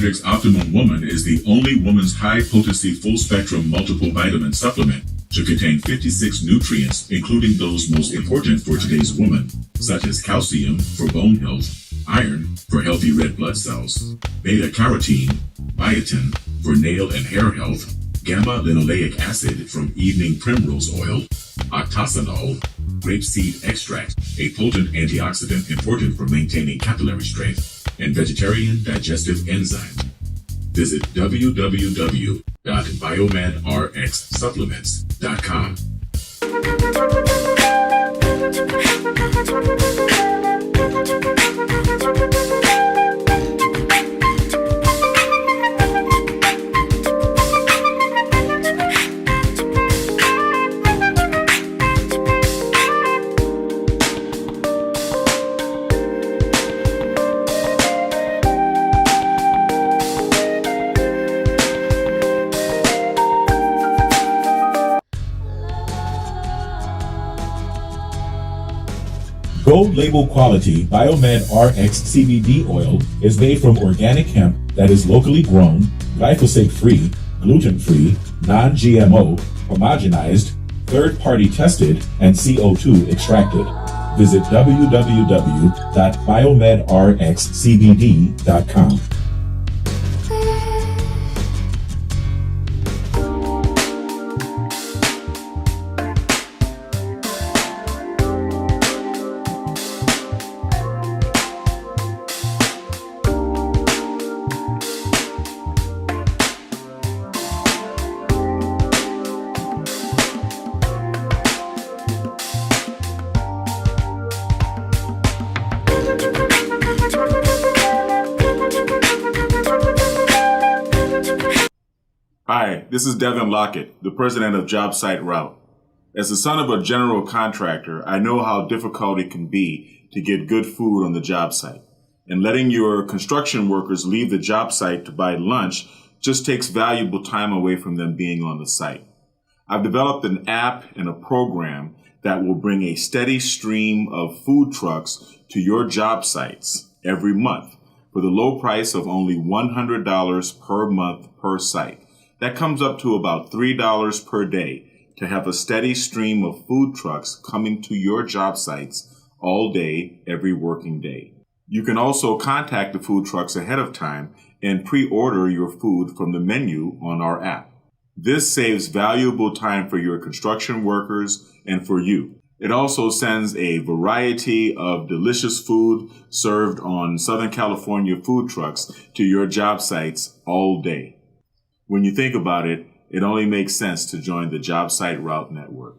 Matrix Optimum Woman is the only woman's high-potency full-spectrum multiple vitamin supplement to contain 56 nutrients, including those most important for today's woman, such as calcium for bone health, iron for healthy red blood cells, beta-carotene, biotin for nail and hair health, gamma-linoleic acid from evening primrose oil, octasanol, grapeseed extract, a potent antioxidant important for maintaining capillary strength, and vegetarian digestive enzymes. Visit www.biomedrxsupplements.com. Gold label quality BiomedRx CBD oil is made from organic hemp that is locally grown, glyphosate-free, gluten-free, non-GMO, homogenized, third-party tested, and CO2 extracted. Visit www.biomedrxcbd.com. Hi, this is Devin Lockett, the president of JobSite Route. As the son of a general contractor, I know how difficult it can be to get good food on the job site. And letting your construction workers leave the job site to buy lunch just takes valuable time away from them being on the site. I've developed an app and a program that will bring a steady stream of food trucks to your job sites every month for the low price of only $100 per month per site. That comes up to about $3 per day to have a steady stream of food trucks coming to your job sites all day, every working day. You can also contact the food trucks ahead of time and pre-order your food from the menu on our app. This saves valuable time for your construction workers and for you. It also sends a variety of delicious food served on Southern California food trucks to your job sites all day. When you think about it, it only makes sense to join the JobSite Route Network.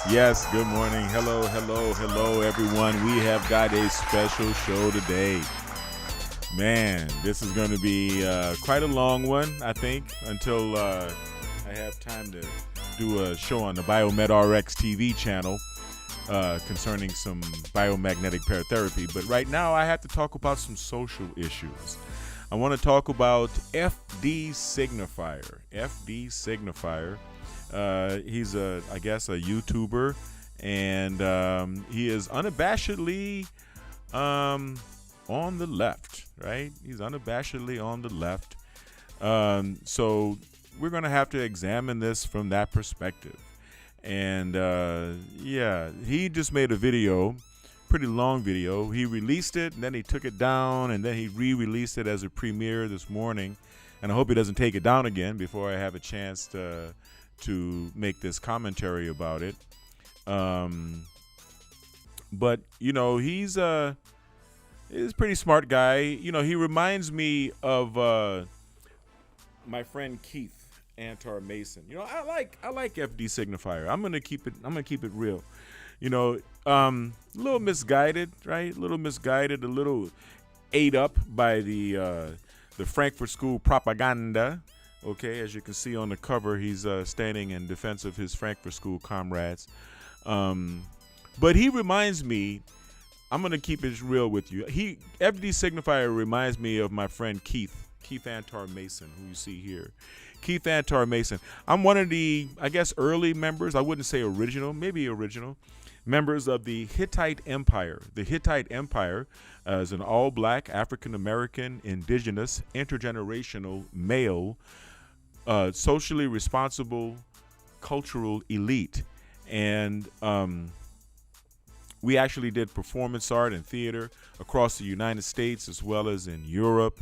Yes. Good morning. Hello, everyone. We have got a special show today. Man, this is going to be quite a long one, I think, until I have time to do a show on the BiomedRx TV channel. concerning some biomagnetic paratherapy. But right now I have to talk about some social issues. I want to talk about FD Signifier. FD Signifier. He's I guess a YouTuber, and he is unabashedly on the left, right? He's unabashedly on the left. So we're going to have to examine this from that perspective. And yeah, he just made a video, pretty long video. He released it, and then he took it down, and then he re-released it as a premiere this morning. And I hope he doesn't take it down again before I have a chance to make this commentary about it. But you know, he's a pretty smart guy. You know, he reminds me of my friend Keith Antar Mason. You know, I like FD Signifier. I'm gonna keep it real. You know, a little misguided, right? A little misguided, a little ate up by the Frankfurt School propaganda. Okay, as you can see on the cover, he's standing in defense of his Frankfurt School comrades. But he reminds me, I'm going to keep it real with you. FD Signifier reminds me of my friend Keith Antar Mason, who you see here. Keith Antar Mason. I'm one of the, I guess, early members. I wouldn't say original, maybe original members of the Hittite Empire. The Hittite Empire is an all-black, African-American, indigenous, intergenerational, male, socially responsible cultural elite. And we actually did performance art and theater across the United States as well as in Europe,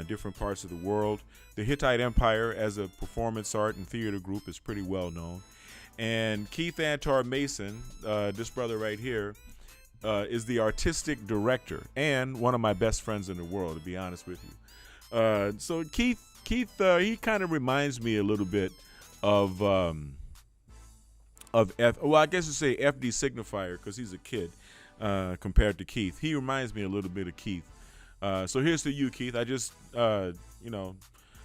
different parts of the world. The Hittite Empire as a performance art and theater group is pretty well known. And Keith Antar Mason, this brother right here, is the artistic director and one of my best friends in the world, to be honest with you. So Keith, he kind of reminds me a little bit of I guess you say FD Signifier because he's a kid compared to Keith. He reminds me a little bit of Keith. So here's to you, Keith. I just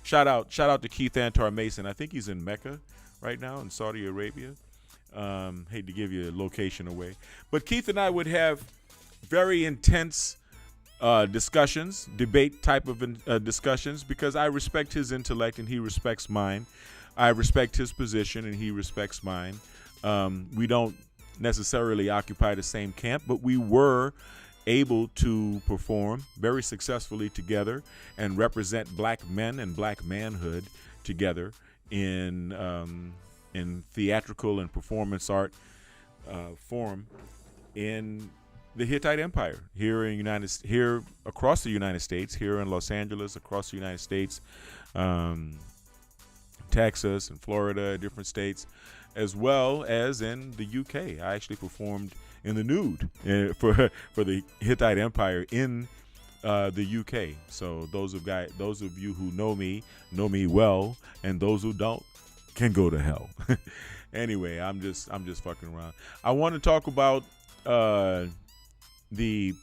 shout out to Keith Antar Mason. I think he's in Mecca right now in Saudi Arabia. Hate to give you a location away, but Keith and I would have very intense discussions, debate type of discussions, because I respect his intellect and he respects mine. I respect his position and he respects mine. We don't necessarily occupy the same camp, but we were able to perform very successfully together and represent black men and black manhood together in theatrical and performance art form in the Hittite Empire here across the United States, here in Los Angeles, across the United States, Texas and Florida, different states, as well as in the UK. I actually performed in the nude for the Hittite Empire in the UK. So those of you who know me well, and those who don't can go to hell. Anyway, I'm just fucking around. I want to talk about the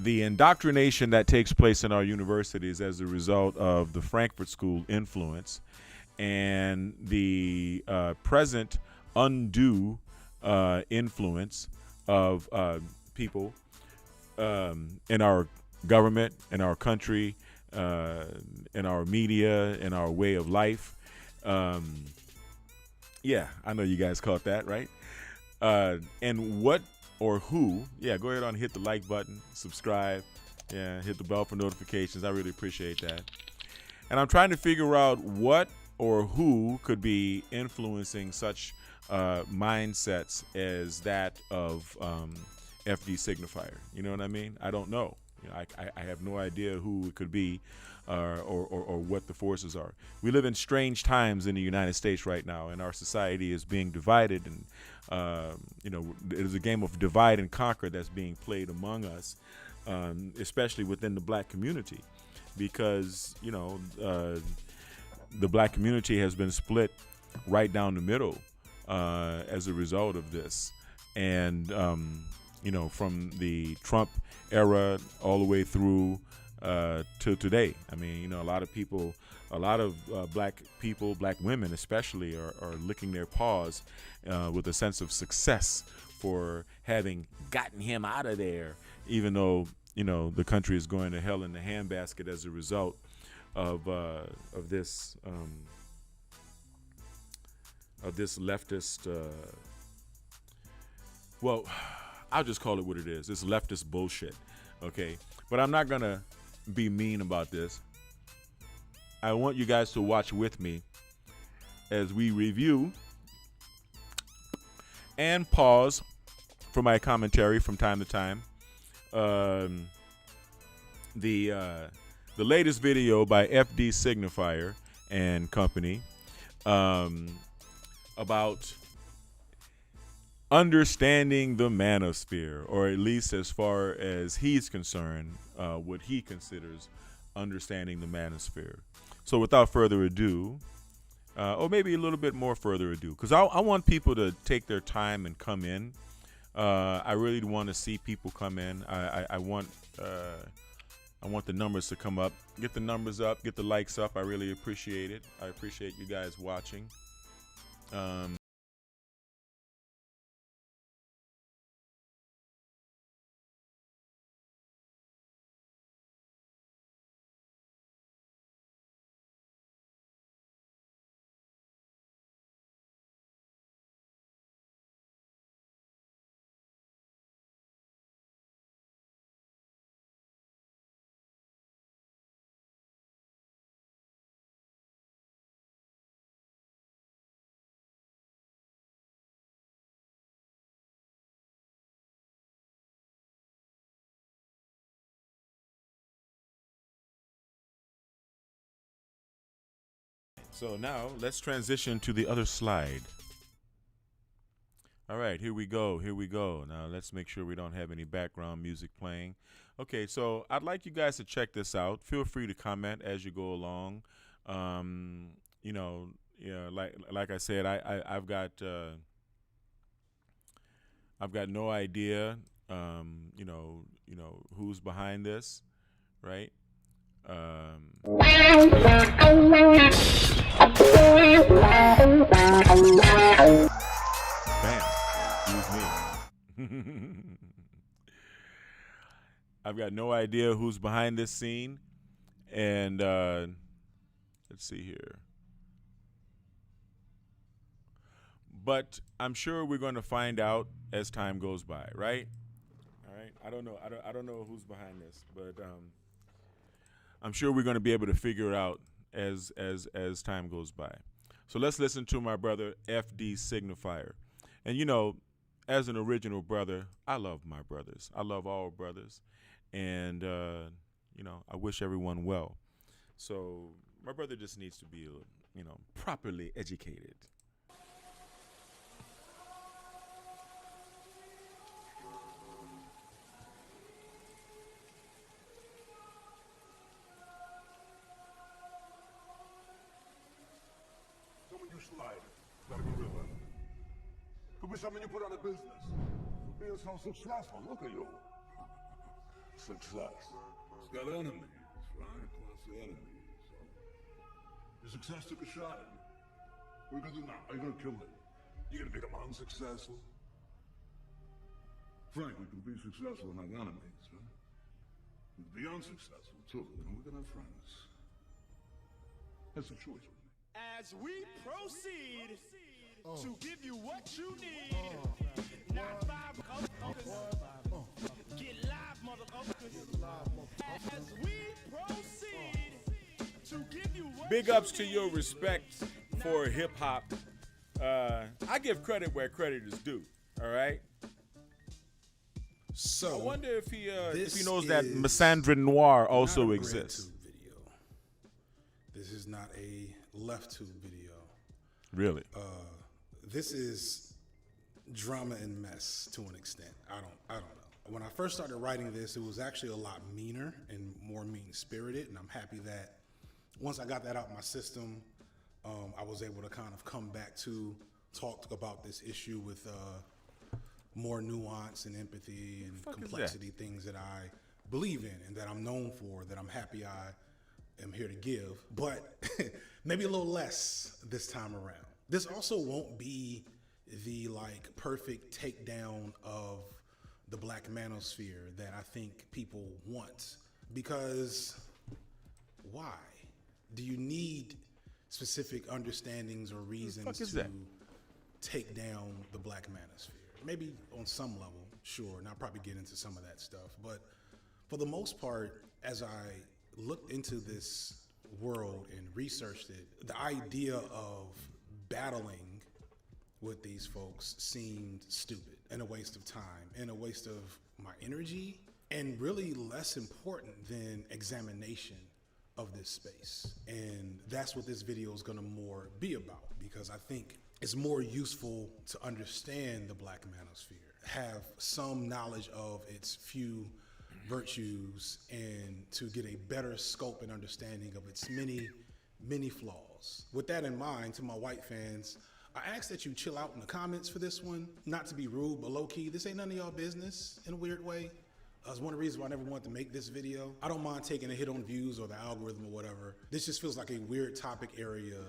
indoctrination that takes place in our universities as a result of the Frankfurt School influence and the present undue influence of people in our government, in our country, in our media, in our way of life. Yeah, I know you guys caught that, right? And what or who, go ahead and hit the like button, subscribe, hit the bell for notifications. I really appreciate that. And I'm trying to figure out what or who could be influencing such mindsets as that of FD Signifier. You know what I mean? I don't know. I have no idea who it could be or what the forces are. We live in strange times in the United States right now, and our society is being divided, and it is a game of divide and conquer that's being played among us, especially within the black community, because the black community has been split right down the middle as a result of this. And from the Trump era all the way through till today. I mean, you know, a lot of people, a lot of black people, black women especially, are licking their paws with a sense of success for having gotten him out of there, even though, you know, the country is going to hell in the handbasket as a result of this leftist. Well, I'll just call it what it is. It's leftist bullshit. Okay, but I'm not gonna be mean about this. I want you guys to watch with me as we review and pause for my commentary from time to time. The latest video by FD Signifier and company about understanding the manosphere, or at least as far as he's concerned, what he considers understanding the manosphere. So without further ado, or maybe a little bit more further ado, because I want people to take their time and come in. I really want to see people come in. I want the numbers to come up. Get the numbers up. Get the likes up. I really appreciate it. I appreciate you guys watching. So now let's transition to the other slide. All right, here we go. Here we go. Now let's make sure we don't have any background music playing. Okay, so I'd like you guys to check this out. Feel free to comment as you go along. You know, yeah, like I said, I've got no idea. You know who's behind this, right? Bam. Excuse me. I've got no idea who's behind this scene, and let's see here. But I'm sure we're going to find out as time goes by, right? All right. I don't know. I don't know who's behind this, but I'm sure we're going to be able to figure it out as time goes by. So let's listen to my brother FD Signifier. And you know, as an original brother, I love my brothers. I love all brothers, and you know, I wish everyone well. So my brother just needs to be, you know, properly educated. Could be something you put out of business. Could be so successful. Look at you. Success. It's got enemies, right? What's the enemies? Your success took a shot at me. What are you gonna do now? Are you gonna kill it? You gonna become unsuccessful? Frank, we can be successful and have enemies, right? We can be unsuccessful too, and we can have friends. That's a choice with me. As we proceed to give you what you need, not five motherfuckers, get live motherfuckers. As we proceed to give you what Big ups to your respect for hip hop. I give credit where credit is due. All right. So I wonder if he knows that Misandrin Noir also not a exists. BreadTube video. This is not a LeftTube video. Really? This is drama and mess to an extent. I don't know. When I first started writing this, it was actually a lot meaner and more mean-spirited, and I'm happy that once I got that out of my system, I was able to kind of come back to talk about this issue with more nuance and empathy and complexity, things that I believe in and that I'm known for, that I'm happy I am here to give, but maybe a little less this time around. This also won't be the like perfect takedown of the Black Manosphere that I think people want, because why? Do you need specific understandings or reasons to take down the Black Manosphere? Maybe on some level, sure, and I'll probably get into some of that stuff, but for the most part, as I looked into this world and researched it, the idea of battling with these folks seemed stupid and a waste of time and a waste of my energy, and really less important than examination of this space. And that's what this video is gonna more be about, because I think it's more useful to understand the Black Manosphere, have some knowledge of its few virtues, and to get a better scope and understanding of its many flaws. With that in mind, to my white fans, I ask that you chill out in the comments for this one. Not to be rude, but low key, this ain't none of y'all business in a weird way. That's one of the reasons why I never wanted to make this video. I don't mind taking a hit on views or the algorithm or whatever. This just feels like a weird topic area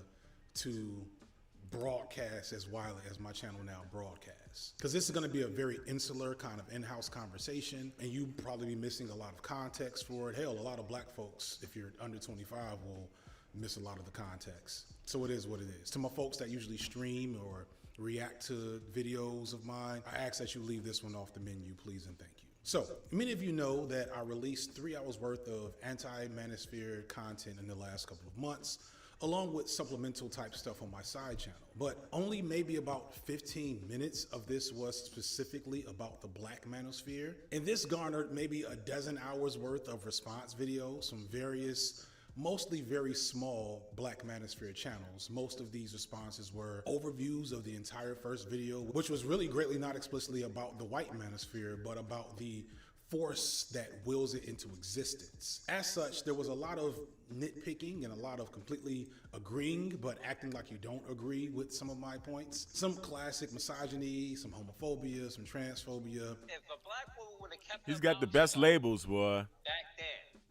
to broadcast as widely as my channel now broadcasts. Because this is gonna be a very insular kind of in-house conversation, and you probably be missing a lot of context for it. Hell, a lot of black folks, if you're under 25, will miss a lot of the context. So it is what it is. To my folks that usually stream or react to videos of mine, I ask that you leave this one off the menu, please and thank you. So, many of you know that I released 3 hours worth of anti-manosphere content in the last couple of months, along with supplemental type stuff on my side channel. But only maybe about 15 minutes of this was specifically about the Black Manosphere. And this garnered maybe a dozen hours worth of response videos from various, mostly very small Black Manosphere channels. Most of these responses were overviews of the entire first video, which was really greatly not explicitly about the white manosphere, but about the force that wills it into existence. As such, there was a lot of nitpicking and a lot of completely agreeing, but acting like you don't agree with some of my points. Some classic misogyny, some homophobia, some transphobia. If a black woman would have kept He's got the best labels, boy. back then,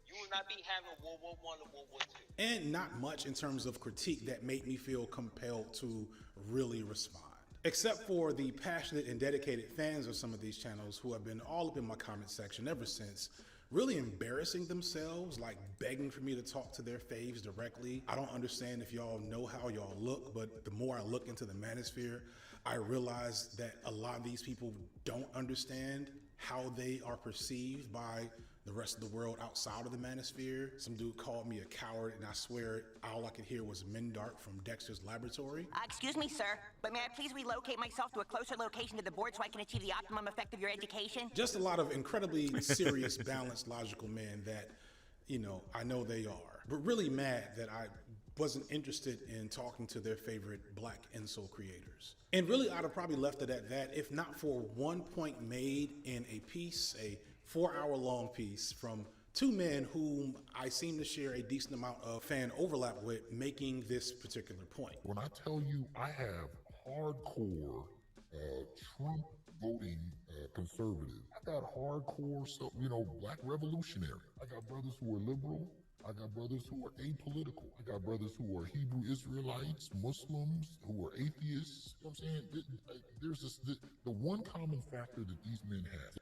you would not be having World War I and World War II. And not much in terms of critique that made me feel compelled to really respond. Except for the passionate and dedicated fans of some of these channels who have been all up in my comment section ever since, really embarrassing themselves, like begging for me to talk to their faves directly. I don't understand if y'all know how y'all look, but the more I look into the manosphere, I realize that a lot of these people don't understand how they are perceived by the rest of the world outside of the manosphere. Some dude called me a coward, and I swear all I could hear was Mendark from Dexter's Laboratory. Excuse me, sir, but may I please relocate myself to a closer location to the board so I can achieve the optimum effect of your education? Just a lot of incredibly serious, balanced, logical men that, you know, I know they are, but really mad that I wasn't interested in talking to their favorite black incel creators. And really, I'd have probably left it at that if not for one point made in a piece, a 4-hour-long piece from 2 men whom I seem to share a decent amount of fan overlap with, making this particular point. When I tell you I have hardcore Trump voting conservative, I got hardcore, black revolutionary. I got brothers who are liberal. I got brothers who are apolitical. I got brothers who are Hebrew Israelites, Muslims, who are atheists. You know what I'm saying? There's this, the one common factor that these men have.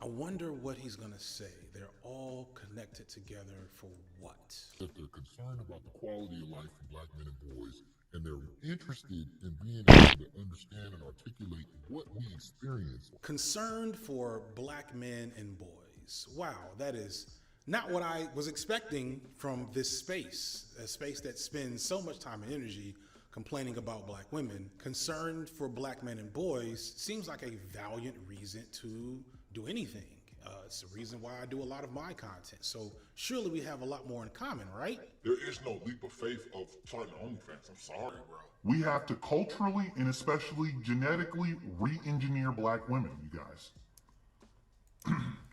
I wonder what he's gonna say. They're all connected together for what? That they're concerned about the quality of life for black men and boys, and they're interested in being able to understand and articulate what we experience. Concerned for black men and boys. Wow, that is not what I was expecting from this space, a space that spends so much time and energy complaining about black women. Concerned for black men and boys seems like a valiant reason to do anything. It's the reason why I do a lot of my content. So surely we have a lot more in common, right? There is no leap of faith of starting OnlyFans. I'm sorry, bro. We have to culturally and especially genetically re-engineer black women, you guys.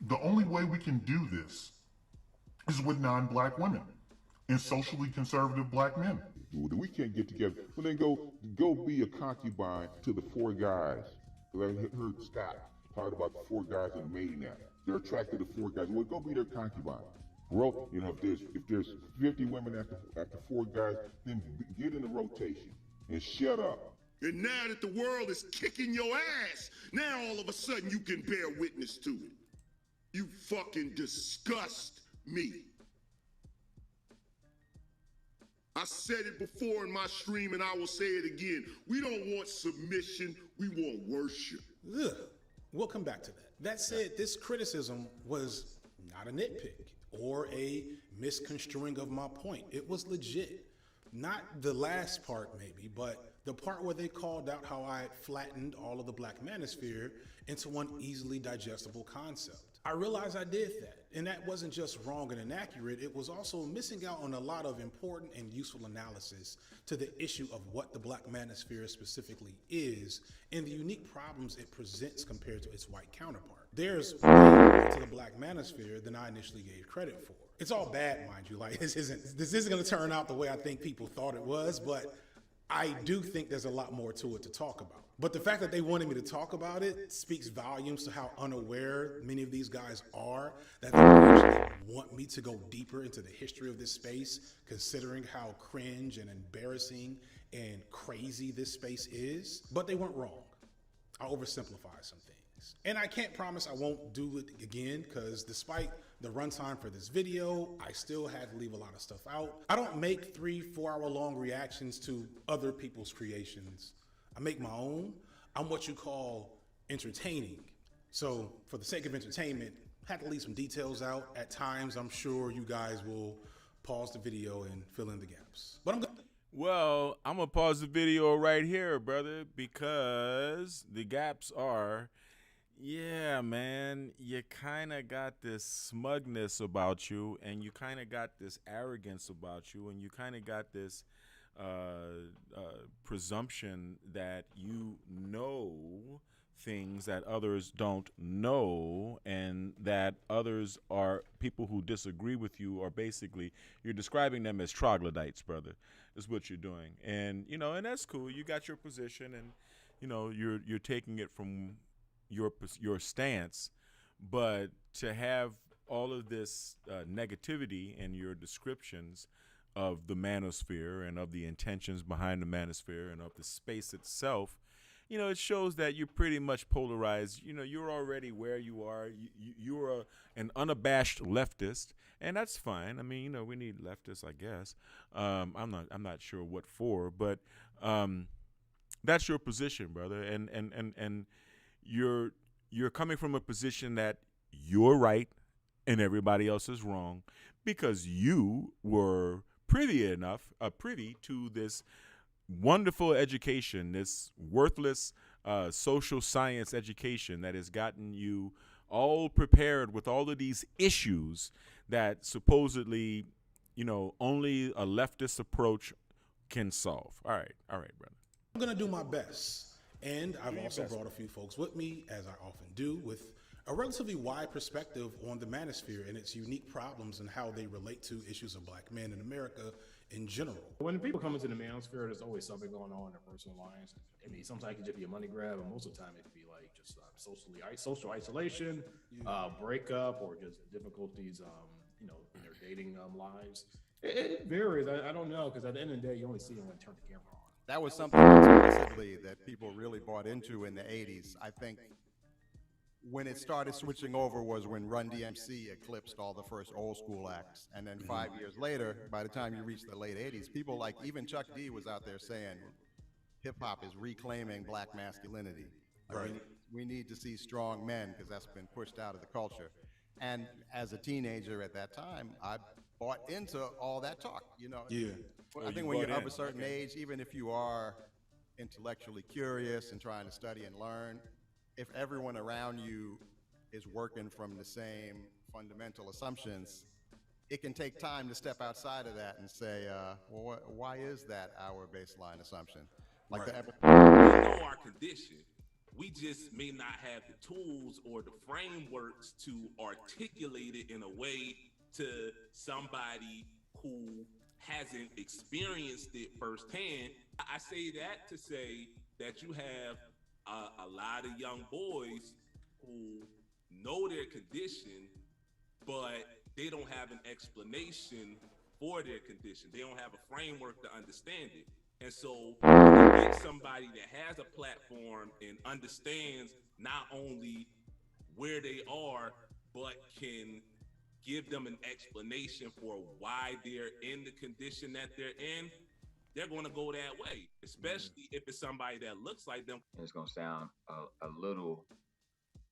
The only way we can do this is with non-black women and socially conservative black men. We can't get together. When they go be a concubine to the 4 guys. I heard Scott Talked about the 4 guys in a mating app. They're attracted to 4 guys. Well, go be their concubine. Well, you know, if there's 50 women after 4 guys, then get in the rotation and shut up. And now that the world is kicking your ass, now all of a sudden you can bear witness to it. You fucking disgust me. I said it before in my stream and I will say it again. We don't want submission, we want worship. Ugh. We'll come back to that. That said, this criticism was not a nitpick or a misconstruing of my point. It was legit. Not the last part maybe, but the part where they called out how I flattened all of the Black Manosphere into one easily digestible concept. I realized I did that, and that wasn't just wrong and inaccurate, it was also missing out on a lot of important and useful analysis to the issue of what the Black Manosphere specifically is and the unique problems it presents compared to its white counterpart. There's more to the Black Manosphere than I initially gave credit for. It's all bad, mind you, like this isn't gonna turn out the way I think people thought it was, but I do think there's a lot more to it to talk about. But the fact that they wanted me to talk about it speaks volumes to how unaware many of these guys are that they actually want me to go deeper into the history of this space, considering how cringe and embarrassing and crazy this space is. But they weren't wrong. I oversimplify some things. And I can't promise I won't do it again, because despite the runtime for this video, I still had to leave a lot of stuff out. I don't make 3-4 hour long reactions to other people's creations. I make my own. I'm what you call entertaining. So for the sake of entertainment, I had to leave some details out. At times, I'm sure you guys will pause the video and fill in the gaps. But I'm good. Well, I'm going to pause the video right here, brother, because the gaps are, yeah, man, you kind of got this smugness about you, and you kind of got this arrogance about you, and you kind of got this presumption that you know things that others don't know, and that others are people who disagree with you, or basically you're describing them as troglodytes, brother, is what you're doing. And, you know, and that's cool. You got your position, and, you know, you're taking it from your stance, but to have all of this negativity in your descriptions of the manosphere and of the intentions behind the manosphere and of the space itself, you know, it shows that you're pretty much polarized. You know, you're already where you are. You're an unabashed leftist, and that's fine. I mean, you know, we need leftists, I guess. I'm not sure what for, but that's your position, brother. And you're coming from a position that you're right and everybody else is wrong, because you were privy to this wonderful education, this worthless social science education that has gotten you all prepared with all of these issues that supposedly, you know, only a leftist approach can solve. All right, brother. I'm gonna do my best. And I've also brought a few folks with me, as I often do, with a relatively wide perspective on the manosphere and its unique problems and how they relate to issues of Black men in America in general. When people come into the manosphere, there's always something going on in their personal lives. I mean, sometimes it can just be a money grab, and most of the time it can be like just social isolation, breakup, or just difficulties, you know, in their dating lives. It varies. I don't know, because at the end of the day, you only see them when they turn the camera on. That was something explicitly that people really bought into in the 80s. I think when it started switching over was when Run DMC eclipsed all the first old school acts. And then 5 years later, by the time you reach the late 80s, people like even Chuck D was out there saying hip hop is reclaiming Black masculinity. Right. We need to see strong men, because that's been pushed out of the culture. And as a teenager at that time, I bought into all that talk, you know. Yeah. I think when you're of a certain age, even if you are intellectually curious and trying to study and learn, if everyone around you is working from the same fundamental assumptions, it can take time to step outside of that and say, well, why is that our baseline assumption? Like we know our condition. We just may not have the tools or the frameworks to articulate it in a way to somebody who hasn't experienced it firsthand. I say that to say that you have a lot of young boys who know their condition, but they don't have an explanation for their condition. They don't have a framework to understand it. And so when you get somebody that has a platform and understands not only where they are, but can give them an explanation for why they're in the condition that they're in, they're going to go that way, especially if it's somebody that looks like them. And it's going to sound a little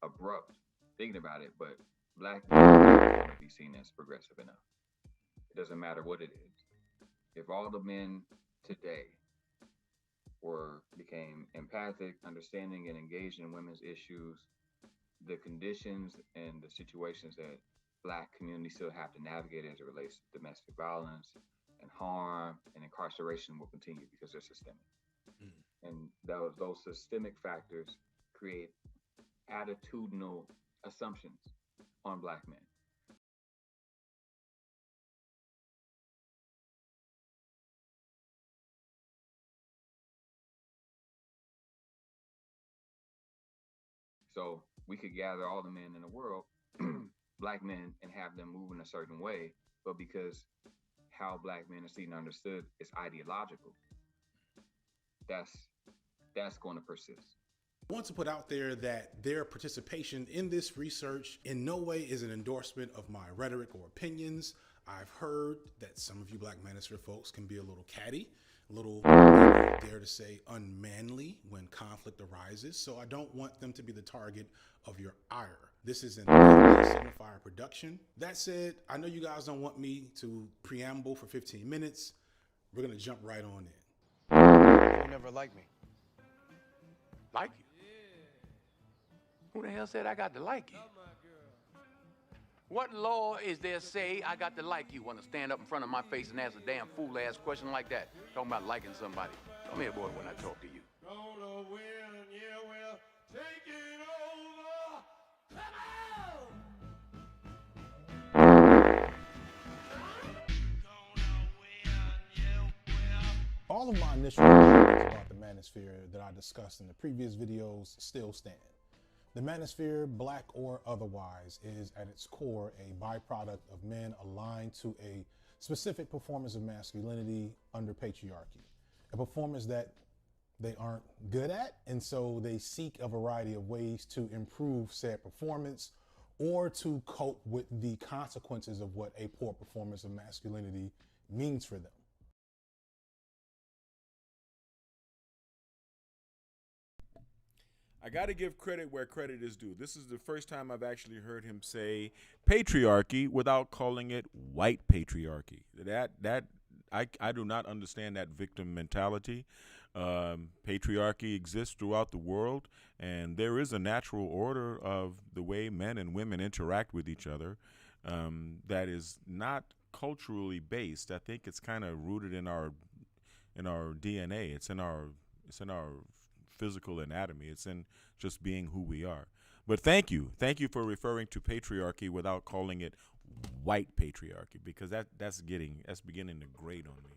abrupt thinking about it, but Black men want to be seen as progressive enough. It doesn't matter what it is. If all the men today became empathic, understanding, and engaged in women's issues, the conditions and the situations that Black communities still have to navigate as it relates to domestic violence and harm and incarceration will continue because they're systemic. And those systemic factors create attitudinal assumptions on Black men. So we could gather all the men in the world, Black men, and have them move in a certain way, but because how Black men are seen and understood is ideological, that's going to persist. I want to put out there that their participation in this research in no way is an endorsement of my rhetoric or opinions. I've heard that some of you Black Manosphere folks can be a little catty, a little, dare to say, unmanly when conflict arises. So I don't want them to be the target of your ire. This is an FD Signifier production. That said, I know you guys don't want me to preamble for 15 minutes. We're going to jump right on in. You never liked me. Like you? Who the hell said I got to like you? What law is there say I got to like you? Want to stand up in front of my face and ask a damn fool-ass question like that? Talking about liking somebody. Come here, boy, when I talk to you. Gonna win, yeah, well, take it over. All of my initial comments about the Manosphere that I discussed in the previous videos still stand. The Manosphere, Black or otherwise, is at its core a byproduct of men aligned to a specific performance of masculinity under patriarchy, a performance that they aren't good at, and so they seek a variety of ways to improve said performance or to cope with the consequences of what a poor performance of masculinity means for them. I got to give credit where credit is due. This is the first time I've actually heard him say patriarchy without calling it white patriarchy. I do not understand that victim mentality. Patriarchy exists throughout the world, and there is a natural order of the way men and women interact with each other that is not culturally based. I think it's kind of rooted in our DNA. It's in our physical anatomy. It's in just being who we are. But thank you for referring to patriarchy without calling it white patriarchy, because that's beginning to grate on me.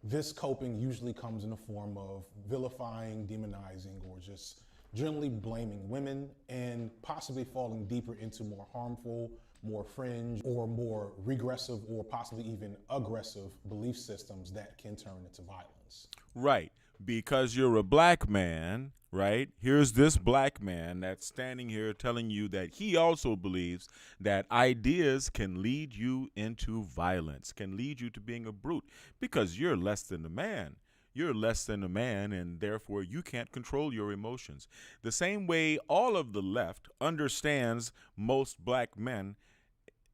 This coping usually comes in the form of vilifying, demonizing, or just generally blaming women and possibly falling deeper into more harmful, more fringe, or more regressive, or possibly even aggressive belief systems that can turn into violence. Right. Because you're a Black man, right? Here's this Black man that's standing here telling you that he also believes that ideas can lead you into violence, can lead you to being a brute, because you're less than a man. You're less than a man, and therefore you can't control your emotions. The same way all of the left understands most Black men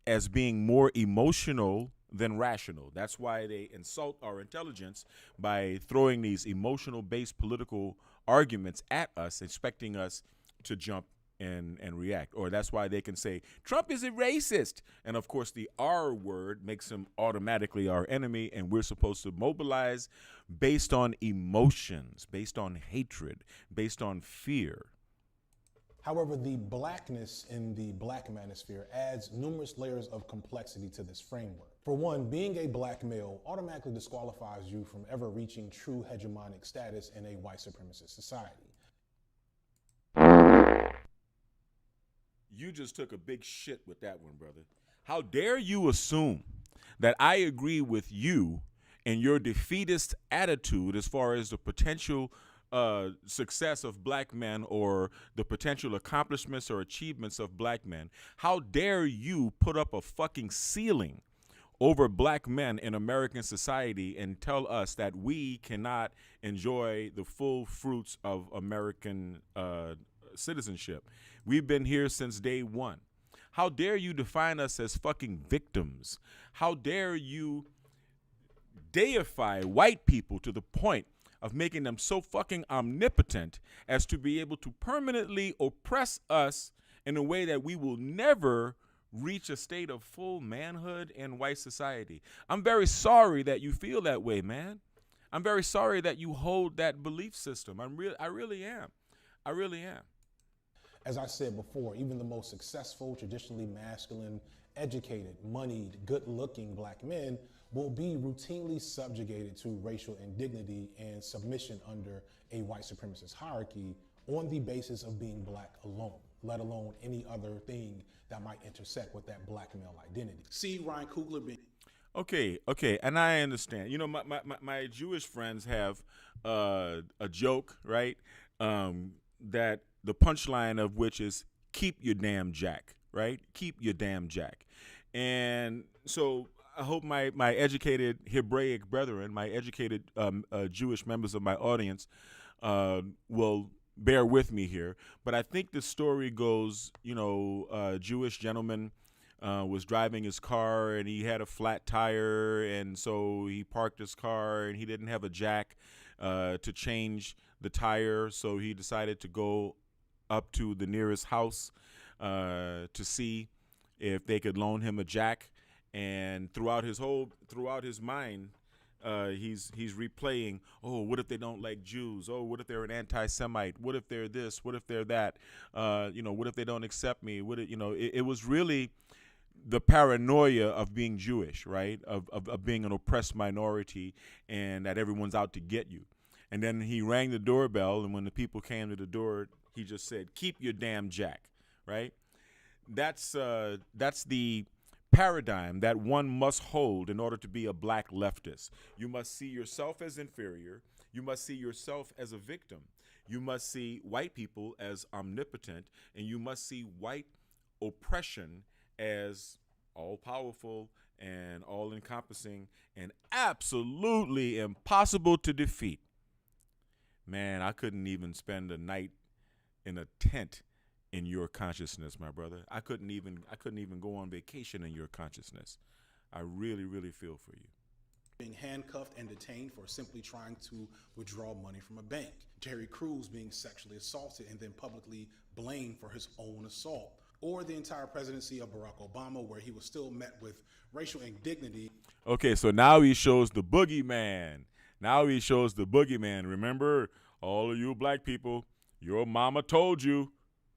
as being more emotional than rational. That's why they insult our intelligence by throwing these emotional-based political arguments at us, expecting us to jump and react. Or that's why they can say, Trump is a racist. And of course, the R word makes him automatically our enemy, and we're supposed to mobilize based on emotions, based on hatred, based on fear. However, the Blackness in the Black Manosphere adds numerous layers of complexity to this framework. For one, being a Black male automatically disqualifies you from ever reaching true hegemonic status in a white supremacist society. You just took a big shit with that one, brother. How dare you assume that I agree with you and your defeatist attitude as far as the potential success of black men or the potential accomplishments or achievements of black men? How dare you put up a fucking ceiling over black men in American society and tell us that we cannot enjoy the full fruits of American citizenship? We've been here since day one. How dare you define us as fucking victims? How dare you deify white people to the point of making them so fucking omnipotent as to be able to permanently oppress us in a way that we will never reach a state of full manhood in white society? I'm very sorry that you feel that way, man. I'm very sorry that you hold that belief system. I really am. I really am. As I said before, even the most successful, traditionally masculine, educated, moneyed, good-looking black men will be routinely subjugated to racial indignity and submission under a white supremacist hierarchy on the basis of being black alone, let alone any other thing that might intersect with that black male identity. See Ryan Coogler being... Okay, and I understand. You know, my Jewish friends have a joke, right? That the punchline of which is "keep your damn jack," right? Keep your damn jack. And so I hope my educated Hebraic brethren, my educated Jewish members of my audience will bear with me here. But I think the story goes, you know, a Jewish gentleman was driving his car and he had a flat tire, and so he parked his car and he didn't have a jack to change the tire, so he decided to go up to the nearest house to see if they could loan him a jack. And throughout his mind, he's replaying, oh, what if they don't like Jews? Oh, what if they're an anti-Semite? What if they're this? What if they're that? You know, what if they don't accept me? It was really the paranoia of being Jewish, right? Of being an oppressed minority and that everyone's out to get you. And then he rang the doorbell, and when the people came to the door, he just said, "Keep your damn jack," right? That's the paradigm that one must hold in order to be a black leftist. You must see yourself as inferior. You must see yourself as a victim. You must see white people as omnipotent, and you must see white oppression as all-powerful and all-encompassing and absolutely impossible to defeat. Man, I couldn't even spend a night in a tent in your consciousness, my brother. I couldn't even go on vacation in your consciousness. I really, really feel for you. Being handcuffed and detained for simply trying to withdraw money from a bank. Terry Crews being sexually assaulted and then publicly blamed for his own assault. Or the entire presidency of Barack Obama, where he was still met with racial indignity. Okay, so now he shows the boogeyman. Remember, all of you black people, your mama told you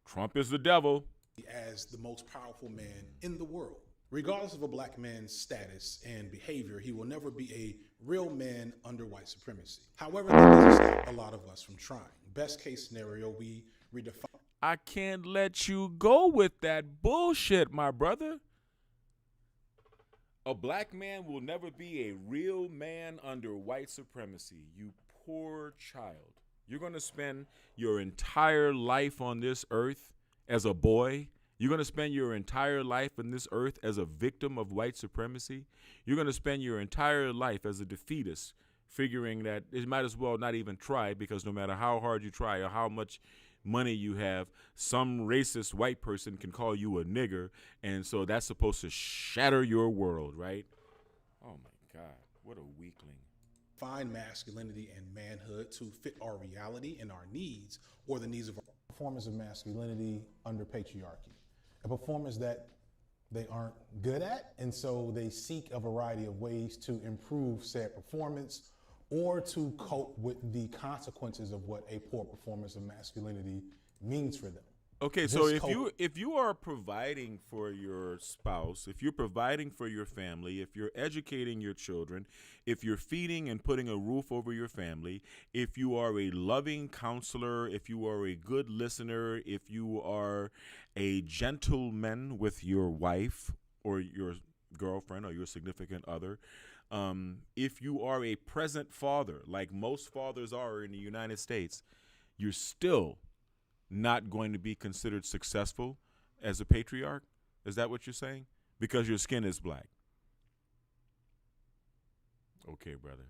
Trump is the devil. As the most powerful man in the world. Regardless of a black man's status and behavior, he will never be a real man under white supremacy. However, that doesn't stop a lot of us from trying. Best case scenario, we redefine. I can't let you go with that bullshit, my brother. A black man will never be a real man under white supremacy. You poor child. You're going to spend your entire life on this earth as a boy. You're going to spend your entire life on this earth as a victim of white supremacy. You're going to spend your entire life as a defeatist, figuring that it might as well not even try, because no matter how hard you try or how much money you have, some racist white person can call you a nigger, and so that's supposed to shatter your world, right? Oh my God, what a weakling. Find masculinity and manhood to fit our reality and our needs, or the needs of our performance of masculinity under patriarchy. A performance that they aren't good at, and so they seek a variety of ways to improve said performance or to cope with the consequences of what a poor performance of masculinity means for them. Okay, This so cult- if you are providing for your spouse, if you're providing for your family, if you're educating your children, if you're feeding and putting a roof over your family, if you are a loving counselor, if you are a good listener, if you are a gentleman with your wife or your girlfriend or your significant other, if you are a present father, like most fathers are in the United States, you're still not going to be considered successful as a patriarch? Is that what you're saying? Because your skin is black. Okay, brother.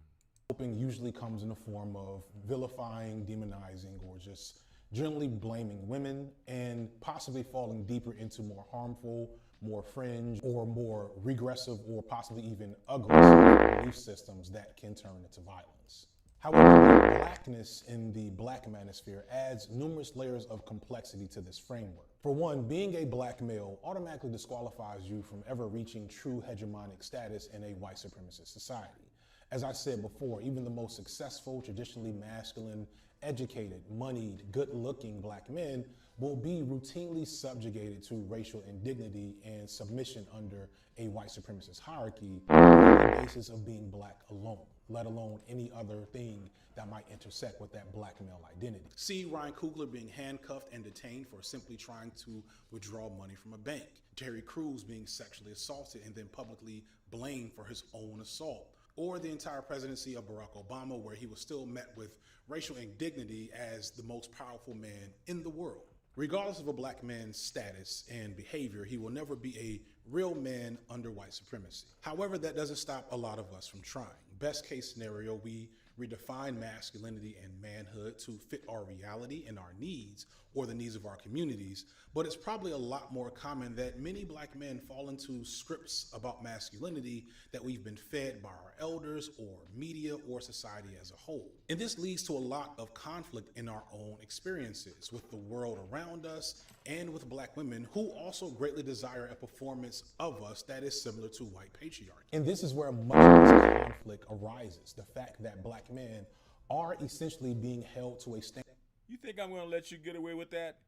Coping usually comes in the form of vilifying, demonizing, or just generally blaming women and possibly falling deeper into more harmful, more fringe, or more regressive, or possibly even aggressive belief systems that can turn into violence. However, blackness in the black manosphere adds numerous layers of complexity to this framework. For one, being a black male automatically disqualifies you from ever reaching true hegemonic status in a white supremacist society. As I said before, even the most successful, traditionally masculine, educated, moneyed, good-looking black men will be routinely subjugated to racial indignity and submission under a white supremacist hierarchy on the basis of being black alone, let alone any other thing that might intersect with that black male identity. See Ryan Coogler being handcuffed and detained for simply trying to withdraw money from a bank. Terry Crews being sexually assaulted and then publicly blamed for his own assault. Or the entire presidency of Barack Obama, where he was still met with racial indignity as the most powerful man in the world. Regardless of a black man's status and behavior, he will never be a real man under white supremacy. However, that doesn't stop a lot of us from trying. Best case scenario, we redefine masculinity and manhood to fit our reality and our needs, or the needs of our communities, but it's probably a lot more common that many black men fall into scripts about masculinity that we've been fed by our elders or media or society as a whole. And this leads to a lot of conflict in our own experiences with the world around us and with black women who also greatly desire a performance of us that is similar to white patriarchy. And this is where much of this conflict arises, the fact that black men are essentially being held to a standard. You think I'm going to let you get away with that?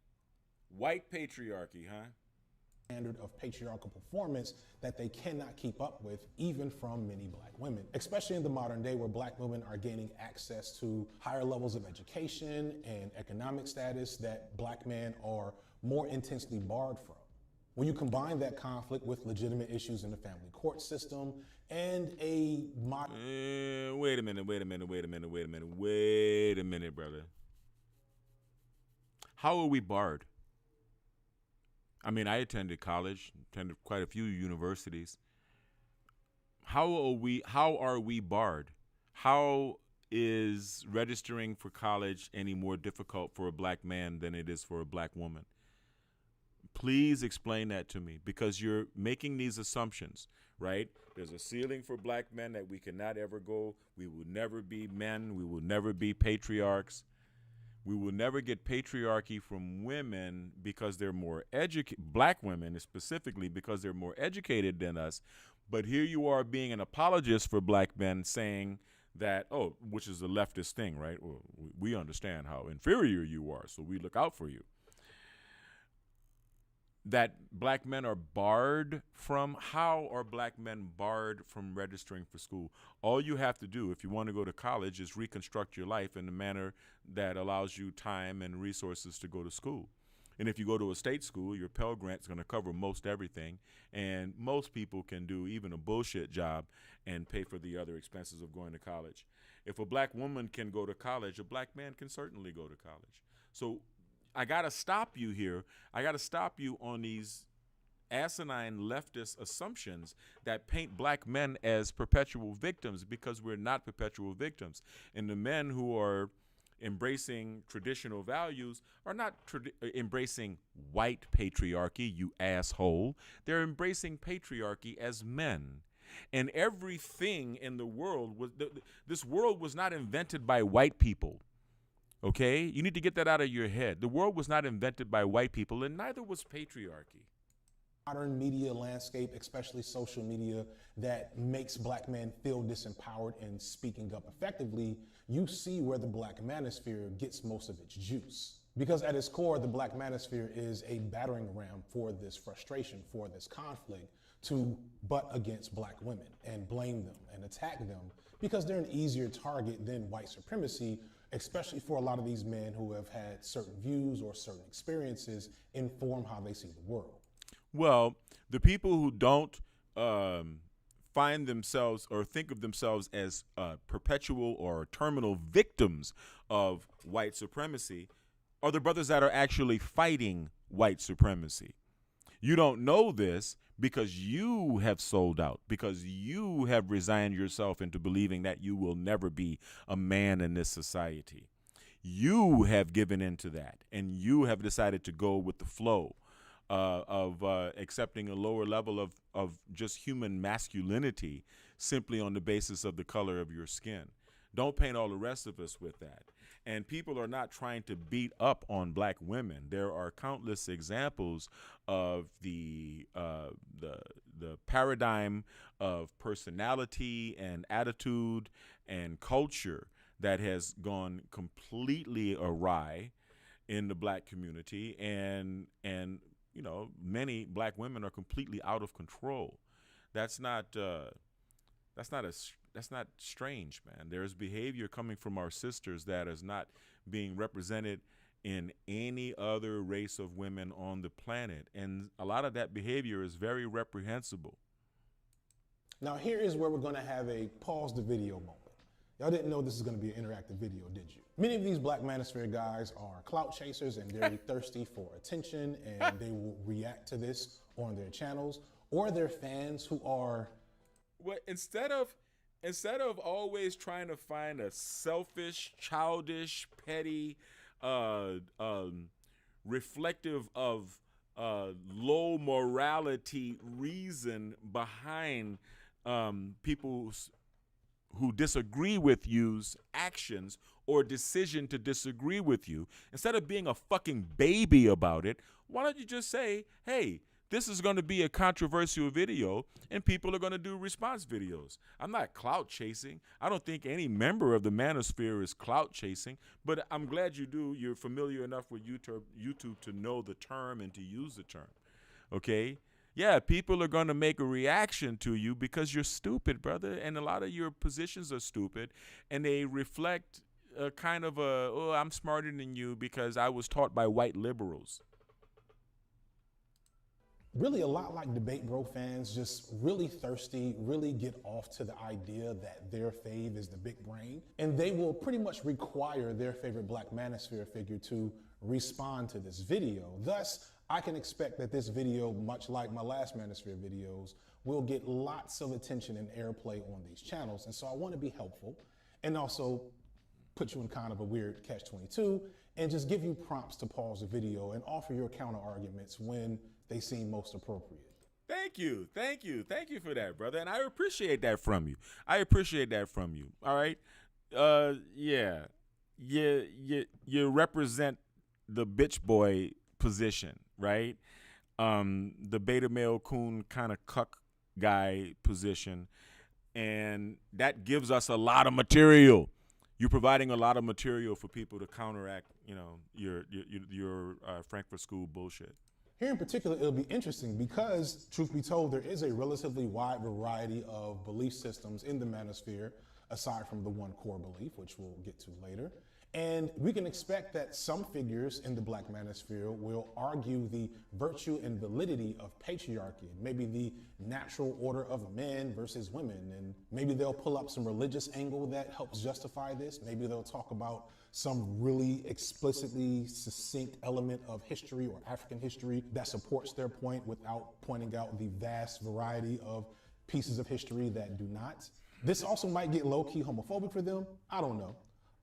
White patriarchy, huh? Standard of patriarchal performance that they cannot keep up with, even from many black women, especially in the modern day where black women are gaining access to higher levels of education and economic status that black men are more intensely barred from. When you combine that conflict with legitimate issues in the family court system and a Wait a minute, brother. How are we barred? I mean, I attended college, attended quite a few universities. How are we barred? How is registering for college any more difficult for a black man than it is for a black woman? Please explain that to me, because you're making these assumptions, right? There's a ceiling for black men that we cannot ever go. We will never be men. We will never be patriarchs. We will never get patriarchy from women because they're more educated, black women specifically because they're more educated than us. But here you are being an apologist for black men saying that, oh, which is a leftist thing, right? Well, we understand how inferior you are, so we look out for you. That black men are barred from, how are black men barred from registering for school? All you have to do if you want to go to college is reconstruct your life in a manner that allows you time and resources to go to school. And if you go to a state school, your Pell Grant's going to cover most everything, and most people can do even a bullshit job and pay for the other expenses of going to college. If a black woman can go to college, a black man can certainly go to college. So I got to stop you here. I got to stop you on these asinine leftist assumptions that paint black men as perpetual victims, because we're not perpetual victims. And the men who are embracing traditional values are not embracing white patriarchy, you asshole. They're embracing patriarchy as men. And everything in the world this world was not invented by white people. Okay? You need to get that out of your head. The world was not invented by white people, and neither was patriarchy. Modern media landscape, especially social media, that makes black men feel disempowered in speaking up effectively, you see where the black manosphere gets most of its juice. Because at its core, the Black Manosphere is a battering ram for this frustration, for this conflict, to butt against black women and blame them and attack them because they're an easier target than white supremacy, especially for a lot of these men who have had certain views or certain experiences inform how they see the world. Well, the people who don't find themselves or think of themselves as perpetual or terminal victims of white supremacy are the brothers that are actually fighting white supremacy. You don't know this because you have sold out, because you have resigned yourself into believing that you will never be a man in this society. You have given into that, and you have decided to go with the flow of accepting a lower level of just human masculinity simply on the basis of the color of your skin. Don't paint all the rest of us with that. And people are not trying to beat up on black women. There are countless examples of the paradigm of personality and attitude and culture that has gone completely awry in the black community, and you know, many black women are completely out of control. That's not strange, man. There's behavior coming from our sisters that is not being represented in any other race of women on the planet. And a lot of that behavior is very reprehensible. Now here is where we're gonna have a pause the video moment. Y'all didn't know this is gonna be an interactive video, did you? Many of these Black Manosphere guys are clout chasers and very thirsty for attention, and they will react to this on their channels, or they're fans who are... Well, instead of always trying to find a selfish, childish, petty, reflective of low morality reason behind people who disagree with you's actions or decision to disagree with you, instead of being a fucking baby about it, why don't you just say, hey, this is going to be a controversial video and people are going to do response videos. I'm not clout chasing. I don't think any member of the Manosphere is clout chasing, but I'm glad you do. You're familiar enough with YouTube to know the term and to use the term. Okay? Yeah, people are going to make a reaction to you because you're stupid, brother, and a lot of your positions are stupid, and they reflect a kind of a, oh, I'm smarter than you because I was taught by white liberals. Really a lot like Debate Bro fans, just really thirsty, really get off to the idea that their fave is the big brain, and they will pretty much require their favorite Black Manosphere figure to respond to this video. Thus, I can expect that this video, much like my last Manosphere videos, will get lots of attention and airplay on these channels. And so I want to be helpful and also put you in kind of a weird catch-22 and just give you prompts to pause the video and offer your counter arguments when they seem most appropriate. Thank you. Thank you. Thank you for that, brother. And I appreciate that from you. I appreciate that from you. All right. Yeah. You represent the bitch boy position, right? The beta male coon kind of cuck guy position. And that gives us a lot of material. You're providing a lot of material for people to counteract, you know, your Frankfurt School bullshit. Here in particular, it'll be interesting because, truth be told, there is a relatively wide variety of belief systems in the Manosphere, aside from the one core belief, which we'll get to later. And we can expect that some figures in the Black Manosphere will argue the virtue and validity of patriarchy, maybe the natural order of men versus women, and maybe they'll pull up some religious angle that helps justify this. Maybe they'll talk about some really explicitly succinct element of history or African history that supports their point without pointing out the vast variety of pieces of history that do not. This also might get low-key homophobic for them. I don't know.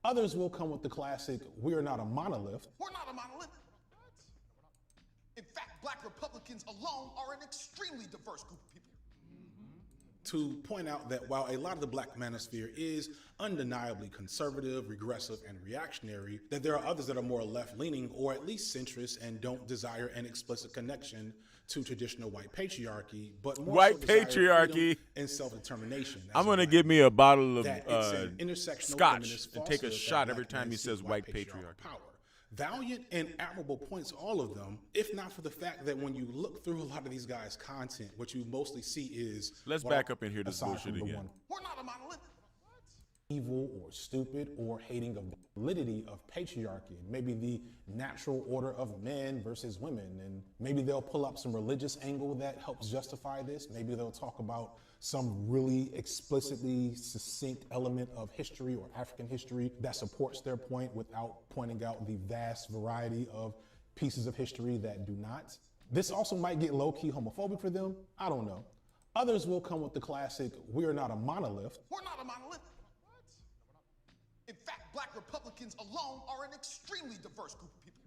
Others will come with the classic, we're not a monolith. We're not a monolith. In fact, Black Republicans alone are an extremely diverse group of people. To point out that while a lot of the Black Manosphere is undeniably conservative, regressive, and reactionary, that there are others that are more left-leaning or at least centrist and don't desire an explicit connection to traditional white patriarchy, but more white so desire patriarchy freedom and self-determination. I'm gonna give me a bottle of that it's an intersectional scotch feminist and take a falsehood shot that every Black time men he seek says white patriarchy. power. Valiant and admirable points, all of them, if not for the fact that when you look through a lot of these guys' content, what you mostly see is... Let's back up and hear this bullshit again. We're not a monolith. Evil or stupid or hating of the validity of patriarchy, maybe the natural order of men versus women, and maybe they'll pull up some religious angle that helps justify this. Maybe they'll talk about some really explicitly succinct element of history or African history that supports their point without pointing out the vast variety of pieces of history that do not. This also might get low-key homophobic for them. I don't know. Others will come with the classic, we're not a monolith. We're not a monolith. In fact, black Republicans alone are an extremely diverse group of people.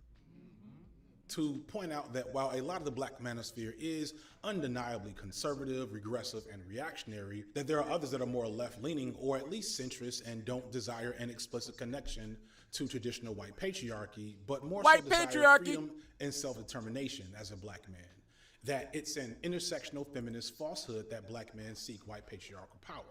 To point out that while a lot of the black manosphere is undeniably conservative, regressive, and reactionary, that there are others that are more left-leaning or at least centrist and don't desire an explicit connection to traditional white patriarchy, but more so desire freedom and self-determination as a black man. That it's an intersectional feminist falsehood that black men seek white patriarchal power.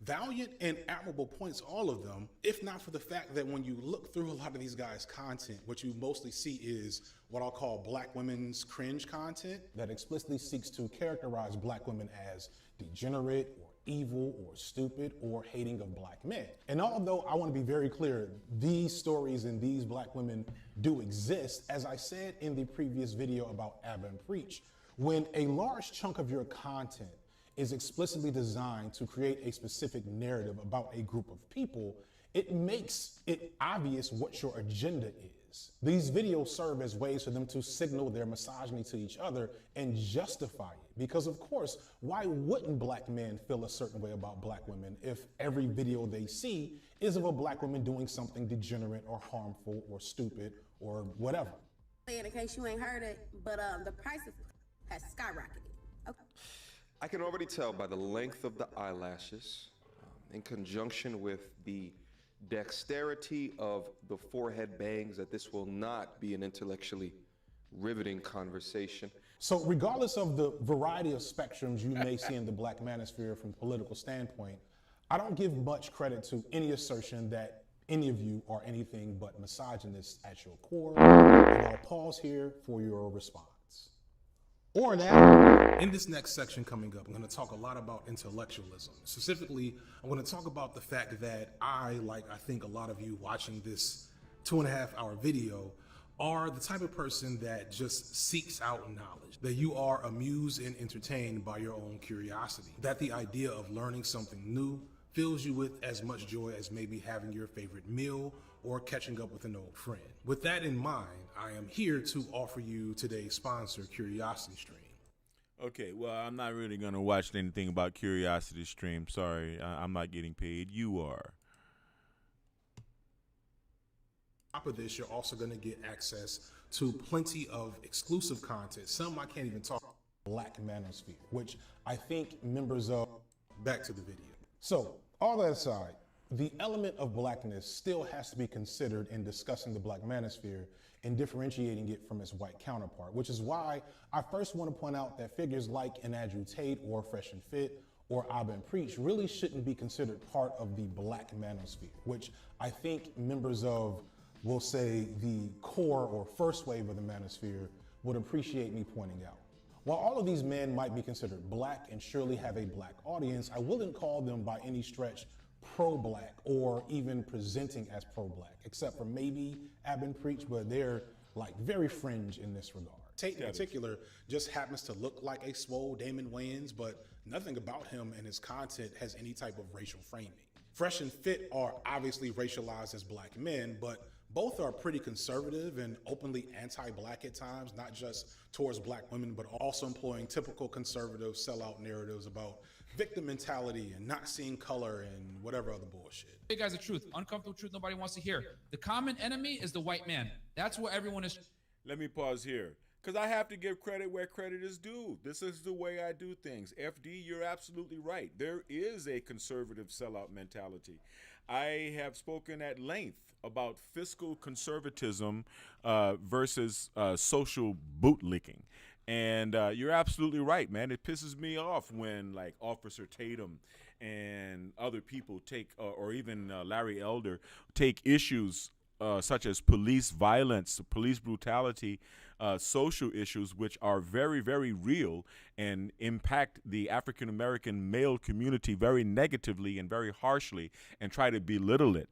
Valiant and admirable points, all of them, if not for the fact that when you look through a lot of these guys' content, what you mostly see is what I'll call black women's cringe content that explicitly seeks to characterize black women as degenerate or evil or stupid or hating of black men. And although I want to be very clear, these stories and these black women do exist, as I said in the previous video about Abba and Preach, when a large chunk of your content is explicitly designed to create a specific narrative about a group of people, it makes it obvious what your agenda is. These videos serve as ways for them to signal their misogyny to each other and justify it. Because of course, why wouldn't black men feel a certain way about black women if every video they see is of a black woman doing something degenerate or harmful or stupid or whatever? In case you ain't heard it, but the price has skyrocketed. Okay. I can already tell by the length of the eyelashes, in conjunction with the dexterity of the forehead bangs, that this will not be an intellectually riveting conversation. So regardless of the variety of spectrums you may see in the black manosphere from a political standpoint, I don't give much credit to any assertion that any of you are anything but misogynists at your core. And I'll pause here for your response. Or that. In this next section coming up, I'm going to talk a lot about intellectualism. Specifically, I'm going to talk about the fact that I think a lot of you watching this 2.5-hour video, are the type of person that just seeks out knowledge, that you are amused and entertained by your own curiosity, that the idea of learning something new fills you with as much joy as maybe having your favorite meal or catching up with an old friend. With that in mind, I am here to offer you today's sponsor, Curiosity Stream. Okay, well, I'm not really going to watch anything about Curiosity Stream. Sorry, I'm not getting paid. You are. On top of this, you're also going to get access to plenty of exclusive content. Some I can't even talk about. Black Manosphere, which I think members of... Back to the video. So, all that aside, the element of blackness still has to be considered in discussing the black manosphere and differentiating it from its white counterpart, which is why I first want to point out that figures like an Andrew Tate or Fresh and Fit or Abba and Preach really shouldn't be considered part of the black manosphere, which I think members of, we'll say, the core or first wave of the manosphere would appreciate me pointing out. While all of these men might be considered black and surely have a black audience, I wouldn't call them by any stretch pro-black or even presenting as pro-black, except for maybe Abba and Preach, but they're like very fringe in this regard. Tate in particular just happens to look like a swole Damon Wayans, but nothing about him and his content has any type of racial framing. Fresh and Fit are obviously racialized as black men, but both are pretty conservative and openly anti-black at times, not just towards black women, but also employing typical conservative sellout narratives about victim mentality and not seeing color and whatever other bullshit. Hey guys, the truth, uncomfortable truth nobody wants to hear. The common enemy is the white man. That's what everyone is. Let me pause here, because I have to give credit where credit is due. This is the way I do things. FD, you're absolutely right. There is a conservative sellout mentality. I have spoken at length about fiscal conservatism versus social bootlicking. And you're absolutely right, man. It pisses me off when like Officer Tatum and other people take, or even Larry Elder, take issues such as police violence, police brutality, social issues, which are very, very real and impact the African American male community very negatively and very harshly, and try to belittle it.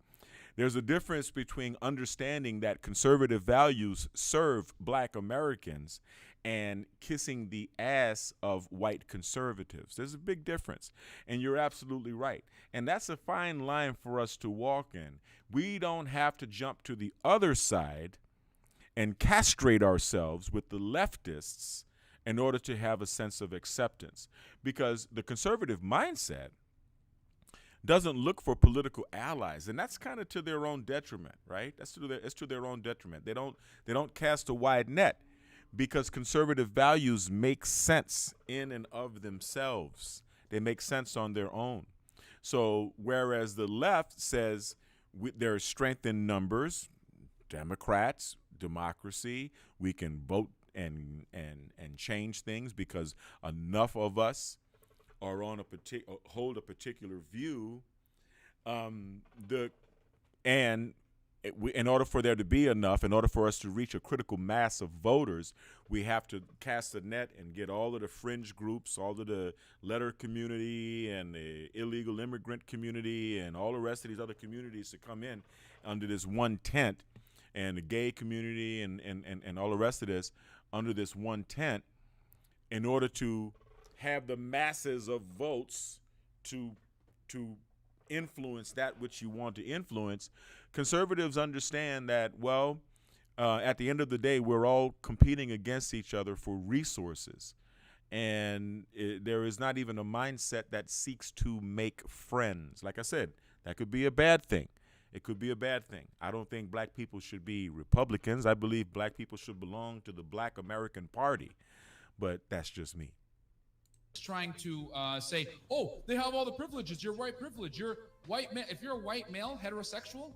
There's a difference between understanding that conservative values serve Black Americans and kissing the ass of white conservatives. There's a big difference, and you're absolutely right. And that's a fine line for us to walk in. We don't have to jump to the other side and castrate ourselves with the leftists in order to have a sense of acceptance, because the conservative mindset doesn't look for political allies, and that's kind of to their own detriment, right? It's to their own detriment. They don't cast a wide net, because conservative values make sense in and of themselves. They make sense on their own. So whereas the left says there's strength in numbers, Democrats, democracy, we can vote and change things because enough of us are on hold a particular view. In order for there to be enough, in order for us to reach a critical mass of voters, we have to cast a net and get all of the fringe groups, all of the letter community and the illegal immigrant community and all the rest of these other communities to come in under this one tent, and the gay community and all the rest of this under this one tent, in order to have the masses of votes to influence that which you want to influence. Conservatives understand that, well, at the end of the day, we're all competing against each other for resources. And there is not even a mindset that seeks to make friends. Like I said, that could be a bad thing. It could be a bad thing. I don't think black people should be Republicans. I believe black people should belong to the Black American Party. But that's just me. Trying to say, oh, they have all the privileges. You're white privilege. You're white male. If you're a white male, heterosexual,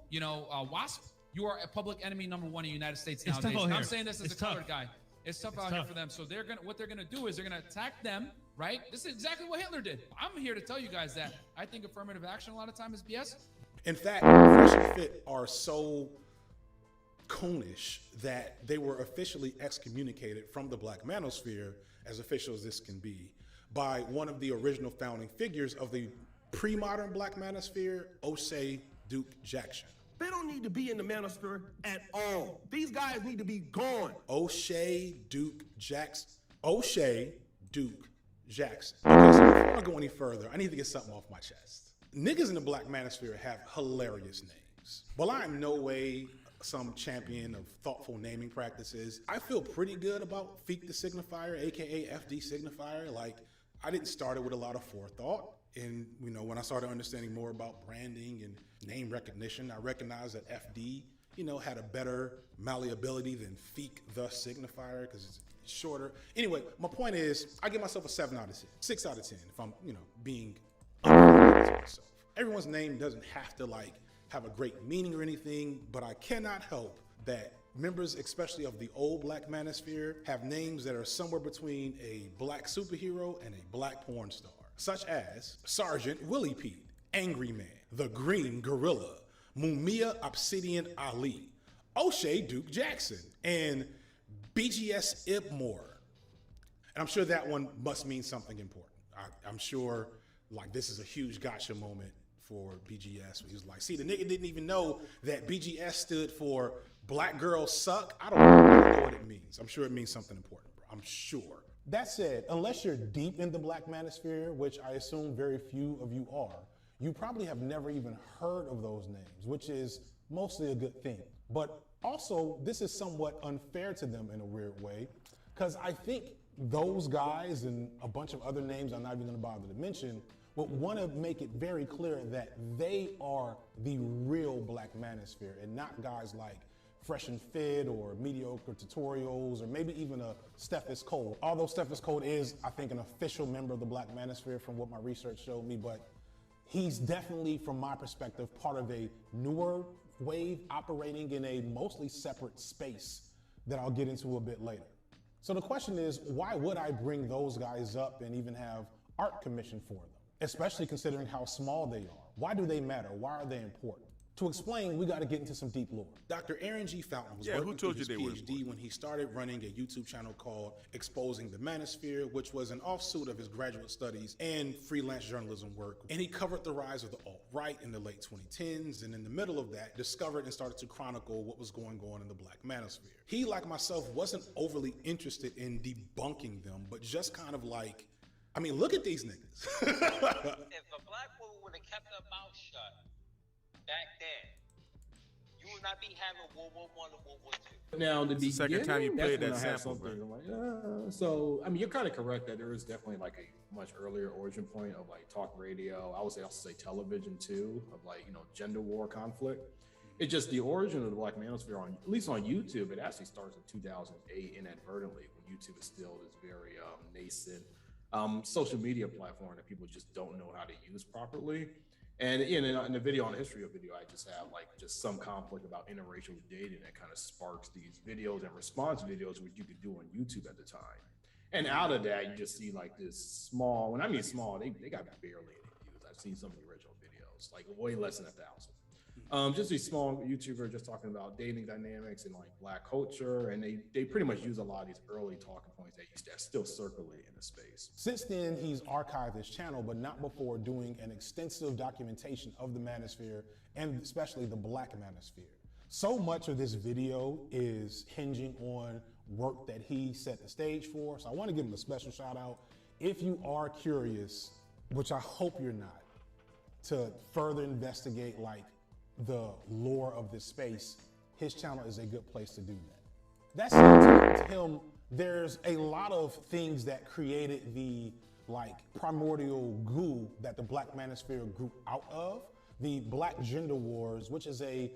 WASP, you are a public enemy #1 in the United States It's nowadays. tough out And I'm here. saying this as It's a colored tough. guy. It's tough out here for them. So what they're gonna do is they're gonna attack them, right? This is exactly what Hitler did. I'm here to tell you guys that I think affirmative action a lot of time is BS. In fact, Fresh and Fit are so coonish that they were officially excommunicated from the Black Manosphere, as official as this can be, by one of the original founding figures of the pre-modern Black Manosphere, O'Shea Duke Jackson. They don't need to be in the Manosphere at all. These guys need to be gone. O'Shea Duke Jackson. O'Shea Duke Jackson. Okay, so before I go any further, I need to get something off my chest. Niggas in the Black Manosphere have hilarious names. While I am no way some champion of thoughtful naming practices, I feel pretty good about FD Signifier, aka FD Signifier. Like, I didn't start it with a lot of forethought. And, when I started understanding more about branding and name recognition, I recognized that FD, had a better malleability than FD the Signifier because it's shorter. Anyway, my point is, I give myself a 7 out of 10, 6 out of 10 if I'm, being unfair to myself. Everyone's name doesn't have to have a great meaning or anything, but I cannot help that members, especially of the old Black Manosphere, have names that are somewhere between a black superhero and a black porn star, such as Sergeant Willie Pete, Angry Man, The Green Gorilla, Mumia Obsidian Ali, O'Shea Duke Jackson, and BGS Ibmore. And I'm sure that one must mean something important. I'm sure this is a huge gotcha moment for BGS. He was like, see, the nigga didn't even know that BGS stood for Black Girls Suck. I don't really know what it means. I'm sure it means something important, bro. I'm sure. That said, unless you're deep in the Black Manosphere, which I assume very few of you are, you probably have never even heard of those names, which is mostly a good thing. But also, this is somewhat unfair to them in a weird way, because I think those guys and a bunch of other names I'm not even gonna bother to mention would want to make it very clear that they are the real Black Manosphere and not guys like Fresh and Fit or Mediocre Tutorials or maybe even a Stephis Code. Although Stephis Code is, I think, an official member of the Black Manosphere from what my research showed me, but he's definitely, from my perspective, part of a newer wave operating in a mostly separate space that I'll get into a bit later. So the question is, why would I bring those guys up and even have art commissioned for them? Especially considering how small they are. Why do they matter? Why are they important? To explain, we got to get into some deep lore. Dr. Aaron G. Fountain was working through his PhD when he started running a YouTube channel called Exposing the Manosphere, which was an offshoot of his graduate studies and freelance journalism work. And he covered the rise of the alt-right in the late 2010s, and in the middle of that, discovered and started to chronicle what was going on in the Black Manosphere. He, like myself, wasn't overly interested in debunking them, but just kind of like, I mean, look at these niggas. If a black woman would have kept her mouth shut back then, you would not be having World War I and World War II. Now, the second time you played that that's when I have sample, something, I'm like, so I mean, you're kind of correct that there is definitely like a much earlier origin point of like talk radio. I would say also say television too, of like, you know, gender war conflict. It's just the origin of the Black Manosphere on, at least on YouTube, it actually starts in 2008 inadvertently when YouTube is still this very nascent social media platform that people just don't know how to use properly. And in the video, on the history of video, I just have like just some conflict about interracial dating that kind of sparks these videos and response videos, which you could do on YouTube at the time. And out of that, you just see like this small, when I mean small, they got barely any views. I've seen some of the original videos, like way less than 1,000. Just these small YouTubers just talking about dating dynamics and like Black culture. And they pretty much use a lot of these early talking points that still circulate in the space. Since then, he's archived his channel, but not before doing an extensive documentation of the Manosphere and especially the Black Manosphere. So much of this video is hinging on work that he set the stage for. So I want to give him a special shout out. If you are curious, which I hope you're not, to further investigate like the lore of this space, his channel is a good place to do that. That said, to him, there's a lot of things that created the like primordial goo that the Black Manosphere grew out of. The Black Gender Wars, which is a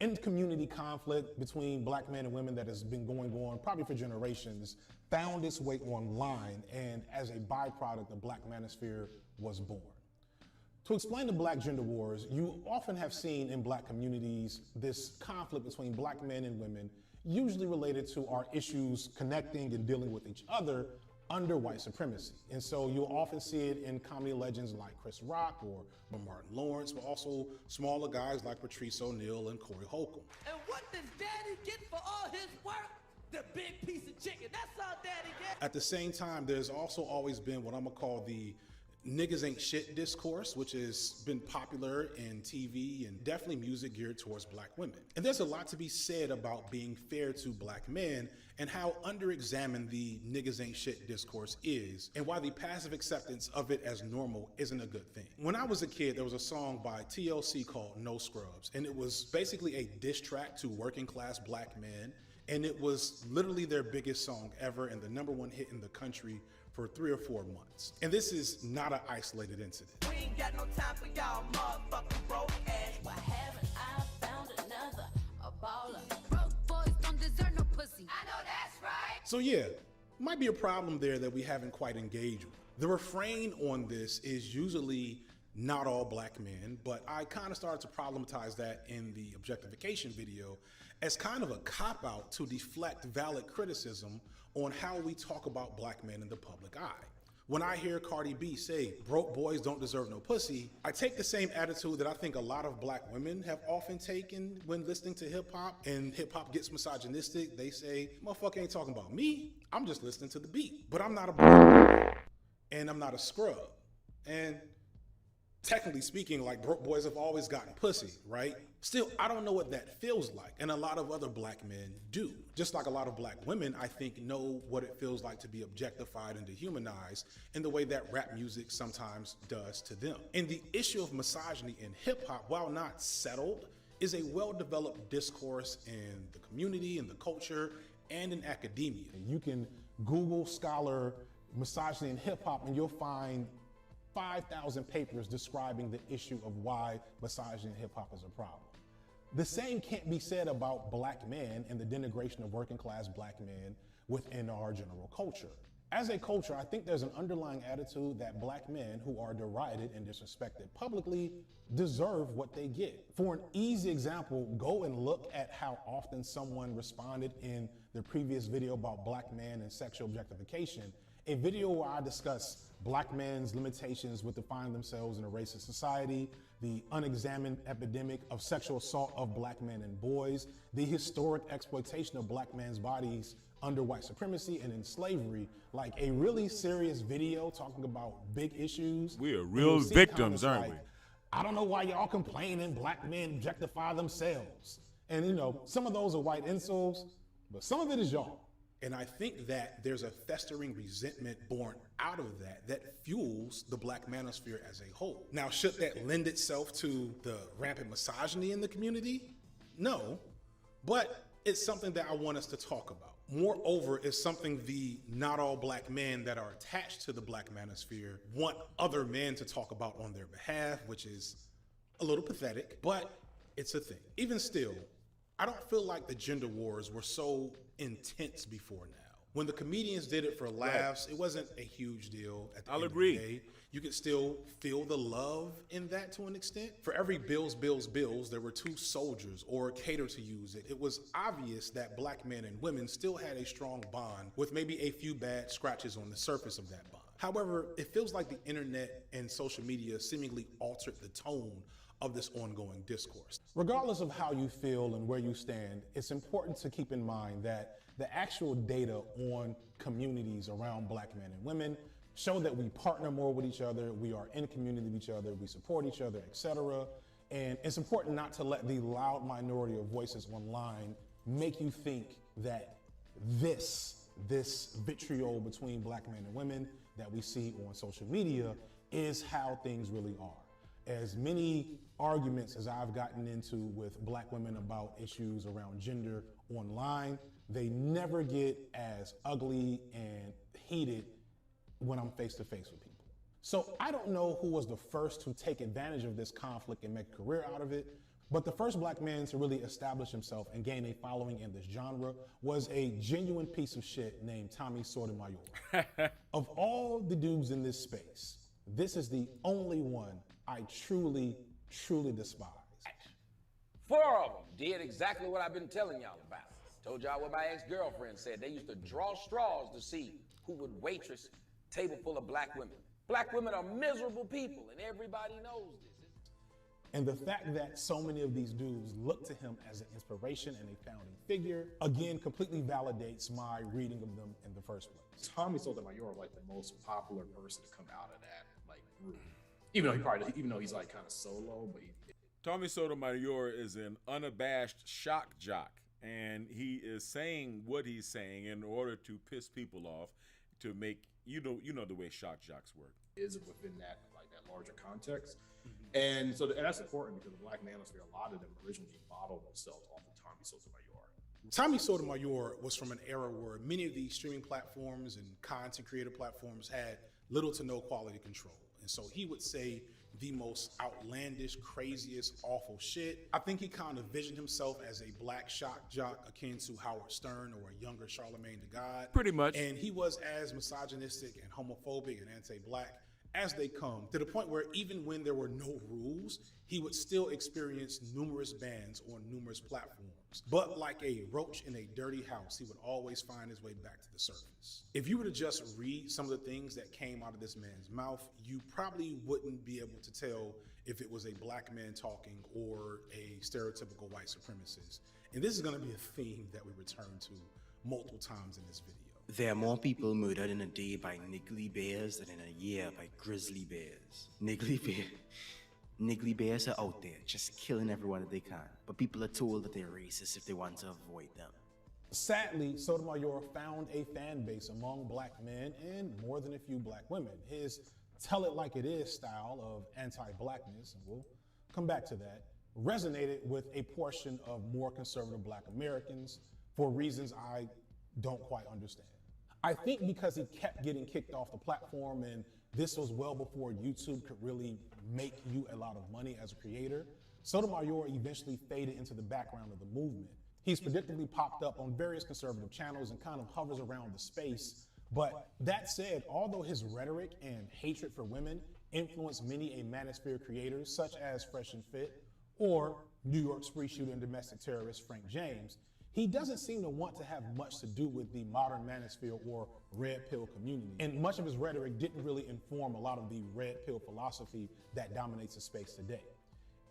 in-community conflict between Black men and women that has been going on probably for generations, found its way online, and as a byproduct, the Black Manosphere was born. To explain the Black Gender Wars, you often have seen in Black communities this conflict between Black men and women, usually related to our issues connecting and dealing with each other under white supremacy. And so you'll often see it in comedy legends like Chris Rock or Martin Lawrence, but also smaller guys like Patrice O'Neal and Corey Holcomb. And what does Daddy get for all his work? The big piece of chicken. That's all Daddy gets. At the same time, there's also always been what I'm gonna call the niggas ain't shit discourse, which has been popular in TV and definitely music geared towards Black women. And there's a lot to be said about being fair to Black men and how underexamined the niggas ain't shit discourse is, and why the passive acceptance of it as normal isn't a good thing. When I was a kid, there was a song by TLC called No Scrubs, and it was basically a diss track to working class Black men, and it was literally their biggest song ever and the #1 hit in the country for 3 or 4 months. And this is not an isolated incident. We ain't got no time for y'all motherfucking broke ass. Why haven't I found another a baller? Broke boys don't deserve no pussy. I know that's right. So yeah, might be a problem there that we haven't quite engaged with. The refrain on this is usually not all Black men, but I kind of started to problematize that in the objectification video as kind of a cop-out to deflect valid criticism on how we talk about Black men in the public eye. When I hear Cardi B say, broke boys don't deserve no pussy, I take the same attitude that I think a lot of Black women have often taken when listening to hip hop, and hip hop gets misogynistic. They say, motherfucker ain't talking about me, I'm just listening to the beat. But I'm not a broke, and I'm not a scrub. And technically speaking, like, broke boys have always gotten pussy, right? Still, I don't know what that feels like, and a lot of other Black men do. Just like a lot of Black women, I think, know what it feels like to be objectified and dehumanized in the way that rap music sometimes does to them. And the issue of misogyny in hip hop, while not settled, is a well-developed discourse in the community, in the culture, and in academia. You can Google scholar misogyny in hip hop and you'll find 5,000 papers describing the issue of why misogyny in hip hop is a problem. The same can't be said about Black men and the denigration of working class Black men within our general culture. As a culture, I think there's an underlying attitude that Black men who are derided and disrespected publicly deserve what they get. For an easy example, go and look at how often someone responded in the previous video about Black men and sexual objectification, a video where I discuss black men's limitations with defining themselves in a racist society, the unexamined epidemic of sexual assault of black men and boys, the historic exploitation of black men's bodies under white supremacy and in slavery, like a really serious video talking about big issues. We are real victims, aren't we? I don't know why y'all complaining black men objectify themselves. And you know, some of those are white insults, but some of it is y'all. And I think that there's a festering resentment born out of that fuels the black manosphere as a whole. Now, should that lend itself to the rampant misogyny in the community? No, but it's something that I want us to talk about. Moreover, it's something the not all black men that are attached to the black manosphere want other men to talk about on their behalf, which is a little pathetic, but it's a thing. Even still, I don't feel like the gender wars were so intense before now. When the comedians did it for laughs, it wasn't a huge deal at the end of the day. You could still feel the love in that to an extent. For every bills, there were 2 soldiers or cater to use it. It was obvious that black men and women still had a strong bond with maybe a few bad scratches on the surface of that bond. However, it feels like the internet and social media seemingly altered the tone of this ongoing discourse. Regardless of how you feel and where you stand, it's important to keep in mind that the actual data on communities around black men and women show that we partner more with each other, we are in community with each other, we support each other, etc. And it's important not to let the loud minority of voices online make you think that this vitriol between black men and women that we see on social media is how things really are. As many arguments as I've gotten into with black women about issues around gender online, they never get as ugly and heated when I'm face to face with people. So I don't know who was the first to take advantage of this conflict and make a career out of it, but the first black man to really establish himself and gain a following in this genre was a genuine piece of shit named Tommy Sotomayor. Of all the dudes in this space, this is the only one I truly despise. 4 of them did exactly what I've been telling y'all about. Told y'all what my ex-girlfriend said. They used to draw straws to see who would waitress table full of black women. Black women are miserable people, and everybody knows this. And the fact that so many of these dudes look to him as an inspiration and a founding figure, again, completely validates my reading of them in the first place. Tommy Sotomayor, like the most popular person to come out of that like group. Even though he's like kind of solo, but Tommy Sotomayor is an unabashed shock jock, and he is saying what he's saying in order to piss people off, to make you know the way shock jocks work. Is within that larger context, and that's important because the black manosphere, a lot of them originally modeled themselves off of Tommy Sotomayor. Tommy Sotomayor was from an era where many of these streaming platforms and content creator platforms had little to no quality control. And so he would say the most outlandish, craziest, awful shit. I think he kind of visioned himself as a black shock jock akin to Howard Stern or a younger Charlemagne the God. Pretty much. And he was as misogynistic and homophobic and anti-black as they come, to the point where even when there were no rules, he would still experience numerous bans on numerous platforms. But like a roach in a dirty house, he would always find his way back to the surface. If you were to just read some of the things that came out of this man's mouth, you probably wouldn't be able to tell if it was a black man talking or a stereotypical white supremacist. And this is gonna be a theme that we return to multiple times in this video. There are more people murdered in a day by niggly bears than in a year by grizzly bears. Niggly bears are out there just killing everyone that they can, but people are told that they're racist if they want to avoid them. Sadly, Sotomayor found a fan base among black men and more than a few black women. His tell it like it is style of anti-blackness, and we'll come back to that, resonated with a portion of more conservative black Americans for reasons I don't quite understand. I think because he kept getting kicked off the platform, and this was well before YouTube could really make you a lot of money as a creator, Sotomayor eventually faded into the background of the movement. He's predictably popped up on various conservative channels and kind of hovers around the space. But that said, although his rhetoric and hatred for women influenced many a Manosphere creators such as Fresh and Fit or New York spree shooter and domestic terrorist Frank James, He doesn't seem to want to have much to do with the modern manosphere or red pill community. And much of his rhetoric didn't really inform a lot of the red pill philosophy that dominates the space today.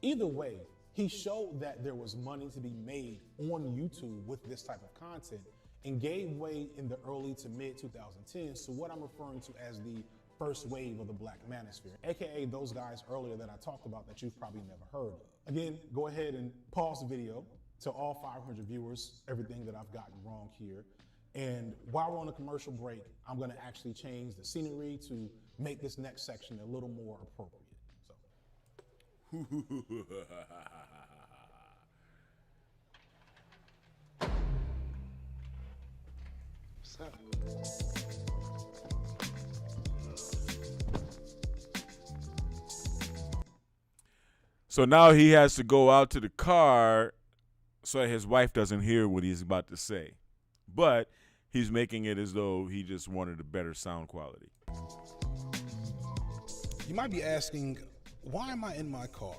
Either way, he showed that there was money to be made on YouTube with this type of content and gave way in the early to mid 2010s to what I'm referring to as the first wave of the Black Manosphere, aka those guys earlier that I talked about that you've probably never heard of. Again, go ahead and pause the video to all 500 viewers, everything that I've gotten wrong here. And while we're on a commercial break, I'm gonna actually change the scenery to make this next section a little more appropriate. What's up? So now he has to go out to the car so that his wife doesn't hear what he's about to say. But he's making it as though he just wanted a better sound quality. You might be asking, why am I in my car?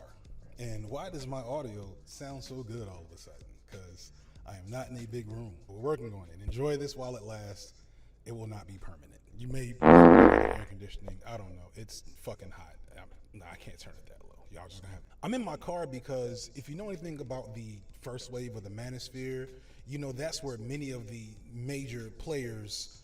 And why does my audio sound so good all of a sudden? Because I am not in a big room. We're working on it. Enjoy this while it lasts. It will not be permanent. You may air conditioning. I don't know. It's fucking hot. No, I can't turn it that low. Y'all just gonna have. I'm in my car because if you know anything about the first wave of the Manosphere, you know that's where many of the major players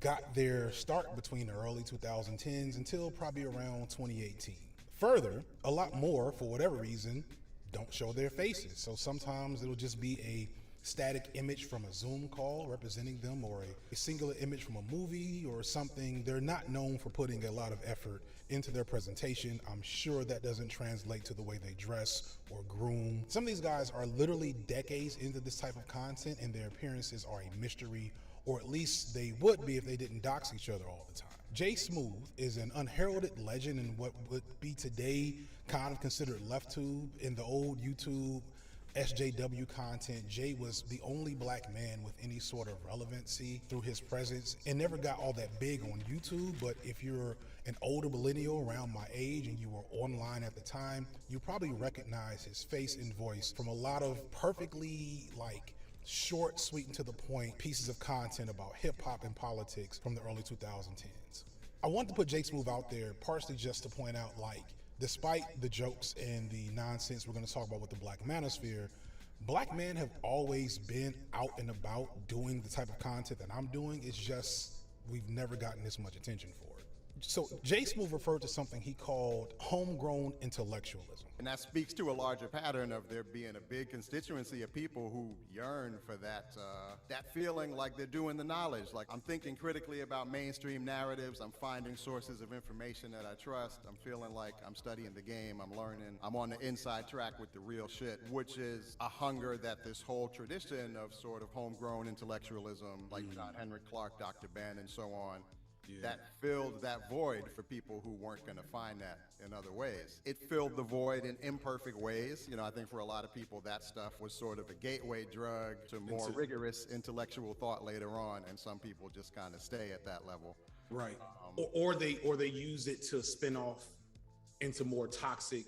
got their start between the early 2010s until probably around 2018. Further, a lot more, for whatever reason, don't show their faces. So sometimes it'll just be a static image from a Zoom call representing them, or a singular image from a movie or something. They're not known for putting a lot of effort into their presentation. I'm sure that doesn't translate to the way they dress or groom. Some of these guys are literally decades into this type of content and their appearances are a mystery, or at least they would be if they didn't dox each other all the time. Jay Smooth is an unheralded legend in what would be today kind of considered left tube. In the old YouTube SJW content, Jay was the only black man with any sort of relevancy through his presence and never got all that big on YouTube. But if you're an older millennial around my age and you were online at the time, you probably recognize his face and voice from a lot of perfectly short, sweet and to the point pieces of content about hip hop and politics from the early 2010s. I wanted to put Jay Smooth out there partially just to point out, despite the jokes and the nonsense we're going to talk about with the Black Manosphere, black men have always been out and about doing the type of content that I'm doing. It's just we've never gotten this much attention for it. So Jay Smooth referred to something he called homegrown intellectualism. And that speaks to a larger pattern of there being a big constituency of people who yearn for that feeling like they're doing the knowledge. Like, I'm thinking critically about mainstream narratives. I'm finding sources of information that I trust. I'm feeling like I'm studying the game. I'm learning. I'm on the inside track with the real shit, which is a hunger that this whole tradition of sort of homegrown intellectualism, like John Henrik Clarke, Dr. Ben, and so on, that filled that void for people who weren't going to find that in other ways. It filled the void in imperfect ways. You know, I think for a lot of people, that stuff was sort of a gateway drug to more rigorous intellectual thought later on, and some people just kind of stay at that level. Right. Or they use it to spin off into more toxic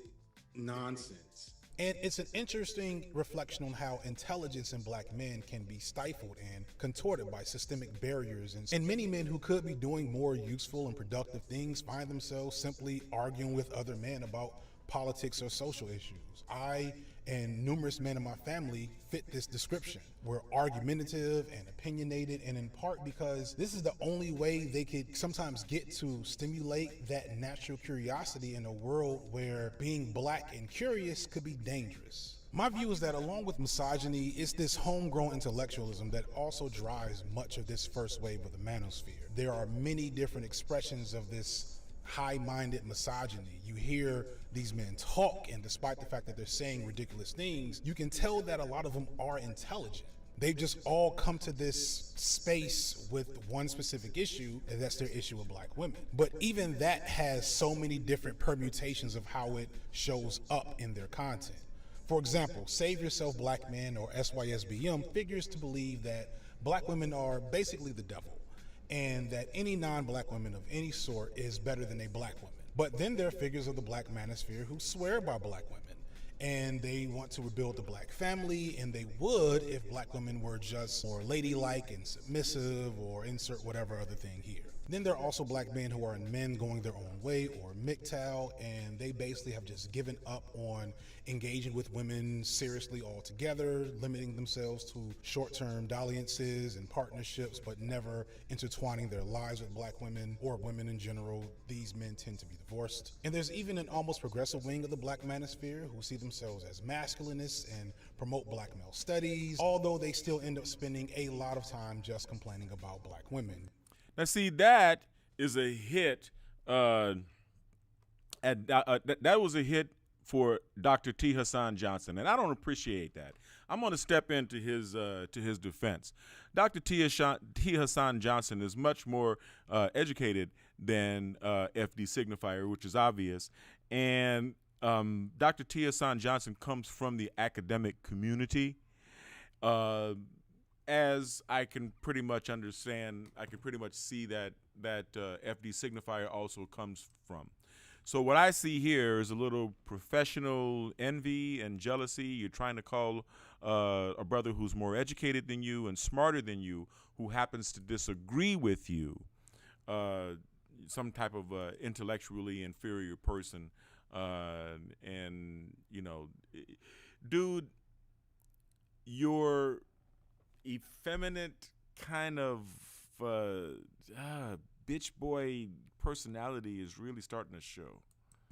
nonsense. And it's an interesting reflection on how intelligence in black men can be stifled and contorted by systemic barriers. And many men who could be doing more useful and productive things find themselves simply arguing with other men about politics or social issues. I and numerous men in my family fit this description. We're argumentative and opinionated, and in part because this is the only way they could sometimes get to stimulate that natural curiosity in a world where being black and curious could be dangerous. My view is that along with misogyny, it's this homegrown intellectualism that also drives much of this first wave of the manosphere. There are many different expressions of this high-minded misogyny. You hear these men talk, and despite the fact that they're saying ridiculous things, you can tell that a lot of them are intelligent. They've just all come to this space with one specific issue, and that's their issue with black women. But even that has so many different permutations of how it shows up in their content. For example, Save Yourself Black Men, or SYSBM, figures to believe that black women are basically the devil, and that any non-black woman of any sort is better than a black woman. But then there are figures of the black manosphere who swear by black women and they want to rebuild the black family, and they would if black women were just more ladylike and submissive, or insert whatever other thing here. Then there are also black men who are men going their own way, or MGTOW, and they basically have just given up on engaging with women seriously altogether, limiting themselves to short-term dalliances and partnerships, but never intertwining their lives with black women or women in general. These men tend to be divorced. And there's even an almost progressive wing of the black manosphere who see themselves as masculinists and promote black male studies, although they still end up spending a lot of time just complaining about black women. Now, see, that is a hit. That was a hit for Dr. T. Hassan Johnson, and I don't appreciate that. I'm going to step into his defense. Dr. T. Hassan Johnson is much more educated than FD Signifier, which is obvious, and Dr. T. Hassan Johnson comes from the academic community. As I can pretty much understand, I can pretty much see that FD Signifier also comes from. So what I see here is a little professional envy and jealousy. You're trying to call a brother who's more educated than you and smarter than you, who happens to disagree with you, some type of intellectually inferior person. And, you know, dude, you're effeminate kind of bitch boy personality is really starting to show.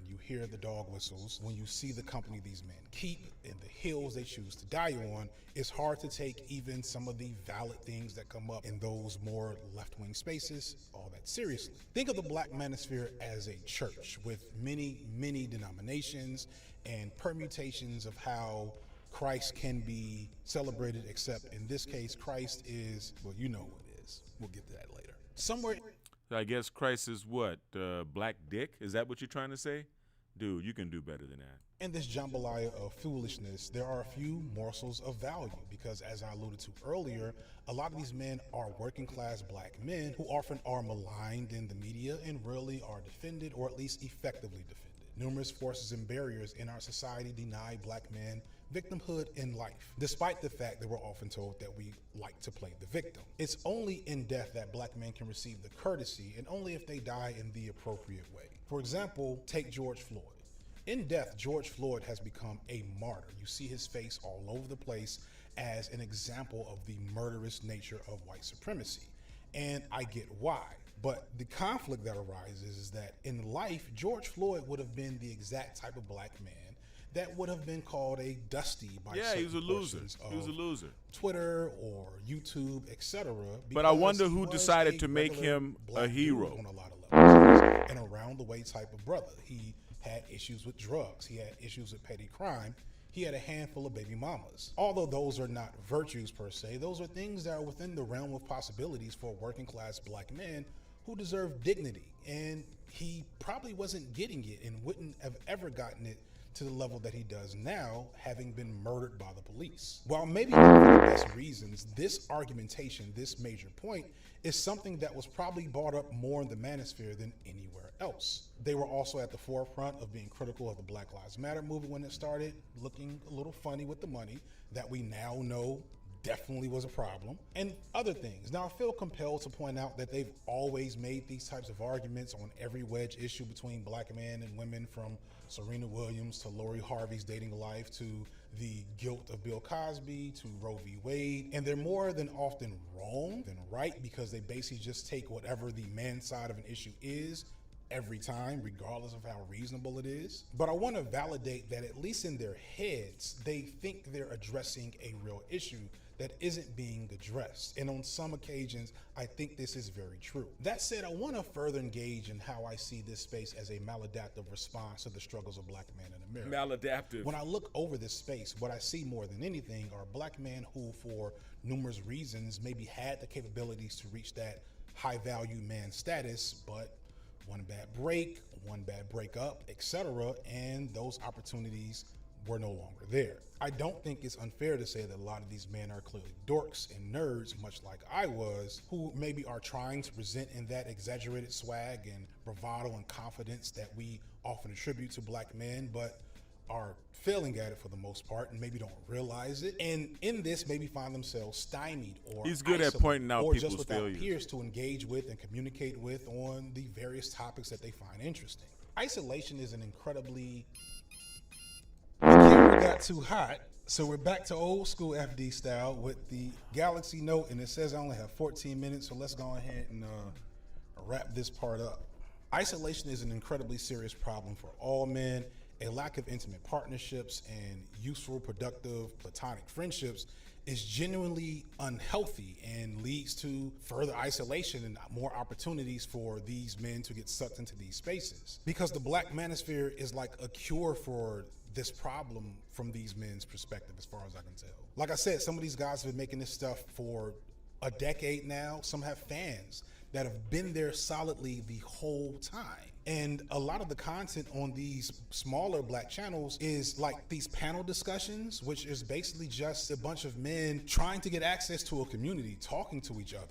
You hear the dog whistles when you see the company these men keep and the hills they choose to die on. It's hard to take even some of the valid things that come up in those more left-wing spaces all that seriously. Think of the black manosphere as a church with many, many denominations and permutations of how Christ can be celebrated, except in this case, Christ is, well, you know what it is. We'll get to that later. Somewhere. I guess Christ is what? Black dick? Is that what you're trying to say? Dude, you can do better than that. In this jambalaya of foolishness, there are a few morsels of value because, as I alluded to earlier, a lot of these men are working class black men who often are maligned in the media and rarely are defended, or at least effectively defended. Numerous forces and barriers in our society deny black men victimhood in life, despite the fact that we're often told that we like to play the victim. It's only in death that black men can receive the courtesy, and only if they die in the appropriate way. For example, take George Floyd. In death, George Floyd has become a martyr. You see his face all over the place as an example of the murderous nature of white supremacy. And I get why. But the conflict that arises is that in life, George Floyd would have been the exact type of black man that would have been called a dusty by he was a loser. He was a loser. Twitter or YouTube, etc. But I wonder who decided to make him a hero. On a lot of levels, and around the way type of brother. He had issues with drugs. He had issues with petty crime. He had a handful of baby mamas. Although those are not virtues per se, those are things that are within the realm of possibilities for working class black men who deserve dignity. And he probably wasn't getting it and wouldn't have ever gotten it to the level that he does now, having been murdered by the police. While maybe not for the best reasons, this argumentation, this major point, is something that was probably brought up more in the manosphere than anywhere else. They were also at the forefront of being critical of the Black Lives Matter movement when it started, looking a little funny with the money that we now know definitely was a problem, and other things. Now, I feel compelled to point out that they've always made these types of arguments on every wedge issue between black men and women, from Serena Williams to Lori Harvey's dating life to the guilt of Bill Cosby to Roe v. Wade. And they're more than often wrong than right, because they basically just take whatever the man's side of an issue is every time, regardless of how reasonable it is. But I want to validate that, at least in their heads, they think they're addressing a real issue that isn't being addressed. And on some occasions, I think this is very true. That said, I want to further engage in how I see this space as a maladaptive response to the struggles of black men in America. Maladaptive. When I look over this space, what I see more than anything are black men who, for numerous reasons, maybe had the capabilities to reach that high value man status, but one bad break, one bad breakup, etc., and those opportunities were no longer there. I don't think it's unfair to say that a lot of these men are clearly dorks and nerds, much like I was, who maybe are trying to present in that exaggerated swag and bravado and confidence that we often attribute to black men, but are failing at it for the most part and maybe don't realize it. And in this, maybe find themselves stymied or He's good at isolated, pointing out or people's just without failures. peers to engage with and communicate with on the various topics that they find interesting. Isolation is an incredibly... The camera got too hot, so we're back to old school FD style with the Galaxy Note, and it says I only have 14 minutes, so let's go ahead and wrap this part up. Isolation is an incredibly serious problem for all men. A lack of intimate partnerships and useful, productive, platonic friendships is genuinely unhealthy and leads to further isolation and more opportunities for these men to get sucked into these spaces. Because the Black Manosphere is like a cure for this problem from these men's perspective, as far as I can tell. Like I said, some of these guys have been making this stuff for a decade now. Some have fans that have been there solidly the whole time. And a lot of the content on these smaller Black channels is like these panel discussions, which is basically just a bunch of men trying to get access to a community, talking to each other,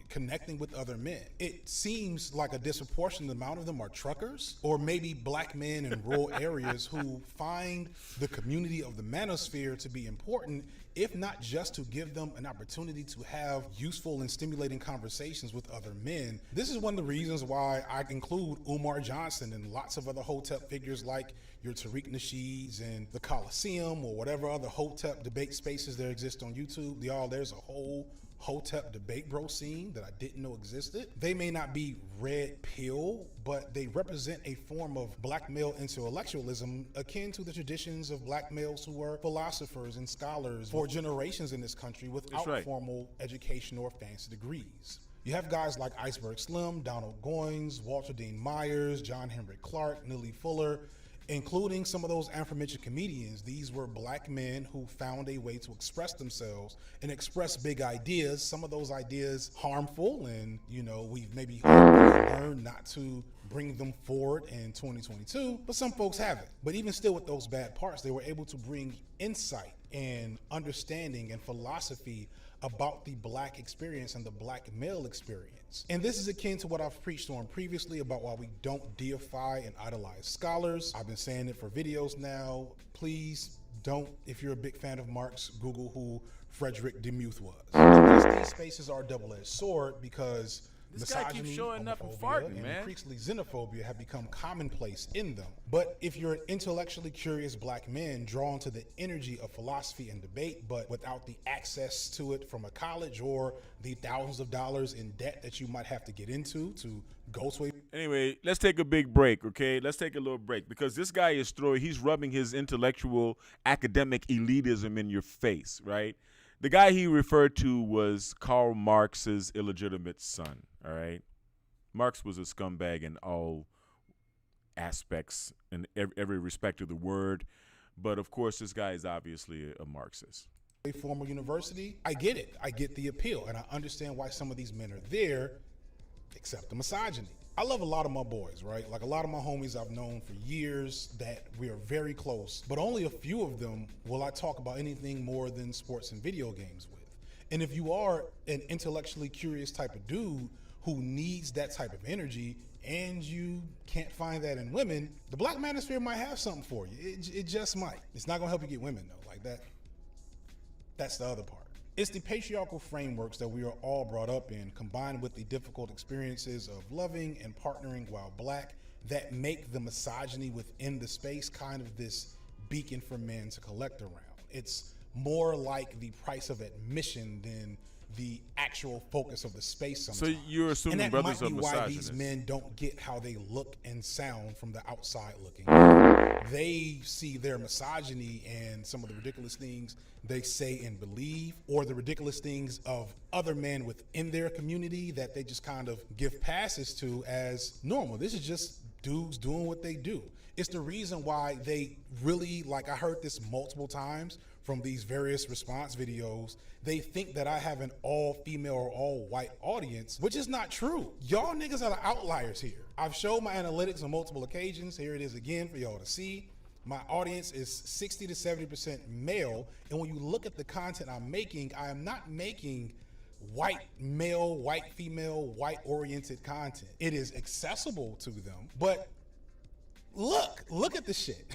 connecting with other men. It seems like a disproportionate amount of them are truckers or maybe Black men in rural areas who find the community of the Manosphere to be important, if not just to give them an opportunity to have useful and stimulating conversations with other men. This is one of the reasons why I include Umar Johnson and lots of other Hotep figures like your Tariq Nasheeds and the Coliseum or whatever other Hotep debate spaces there exist on YouTube. There's a whole Hotep debate bro scene that I didn't know existed. They may not be red pill, but they represent a form of Black male intellectualism akin to the traditions of Black males who were philosophers and scholars for generations in this country without formal education or fancy degrees. You have guys like Iceberg Slim, Donald Goines, Walter Dean Myers, John Henry Clark, Neely Fuller, including some of those aforementioned comedians. These were Black men who found a way to express themselves and express big ideas. Some of those ideas harmful, and we've maybe learned not to bring them forward in 2022, but some folks haven't. But even still with those bad parts, they were able to bring insight and understanding and philosophy about the Black experience and the Black male experience. And this is akin to what I've preached on previously about why we don't deify and idolize scholars. I've been saying it for videos now. Please don't, if you're a big fan of Marx, Google who Frederick Demuth was. And these spaces are a double-edged sword because This guy keeps misogyny, showing up and homophobia, farting, and man. increasingly xenophobia have become commonplace in them. But if you're an intellectually curious Black man drawn to the energy of philosophy and debate, but without the access to it from a college or the thousands of dollars in debt that you might have to get into to go to a... Anyway, let's take a big break, okay? Let's take a little break because this guy is he's rubbing his intellectual academic elitism in your face, right? The guy he referred to was Karl Marx's illegitimate son, all right? Marx was a scumbag in all aspects and every respect of the word, but of course this guy is obviously a Marxist. A formal university, I get it. I get the appeal, and I understand why some of these men are there, except the misogyny. I love a lot of my boys, right? Like a lot of my homies I've known for years that we are very close, but only a few of them will I talk about anything more than sports and video games with. And if you are an intellectually curious type of dude who needs that type of energy and you can't find that in women, the Black Manosphere might have something for you. It just might. It's not gonna help you get women though, like that. That's the other part. It's the patriarchal frameworks that we are all brought up in, combined with the difficult experiences of loving and partnering while Black, that make the misogyny within the space kind of this beacon for men to collect around. It's more like the price of admission than the actual focus of the space sometimes. So you're assuming and that brothers might are be why misogynists. these men don't get how they look and sound from the outside looking. They see their misogyny and some of the ridiculous things they say and believe, or the ridiculous things of other men within their community that they just kind of give passes to as normal. This is just dudes doing what they do. It's the reason why they really, like I heard this multiple times from these various response videos, they think that I have an all-female or all-white audience, which is not true. Y'all niggas are the outliers here. I've showed my analytics on multiple occasions. Here it is again for y'all to see. My audience is 60 to 70% male, and when you look at the content I'm making, I am not making white male, white female, white-oriented content. It is accessible to them, but look at the shit.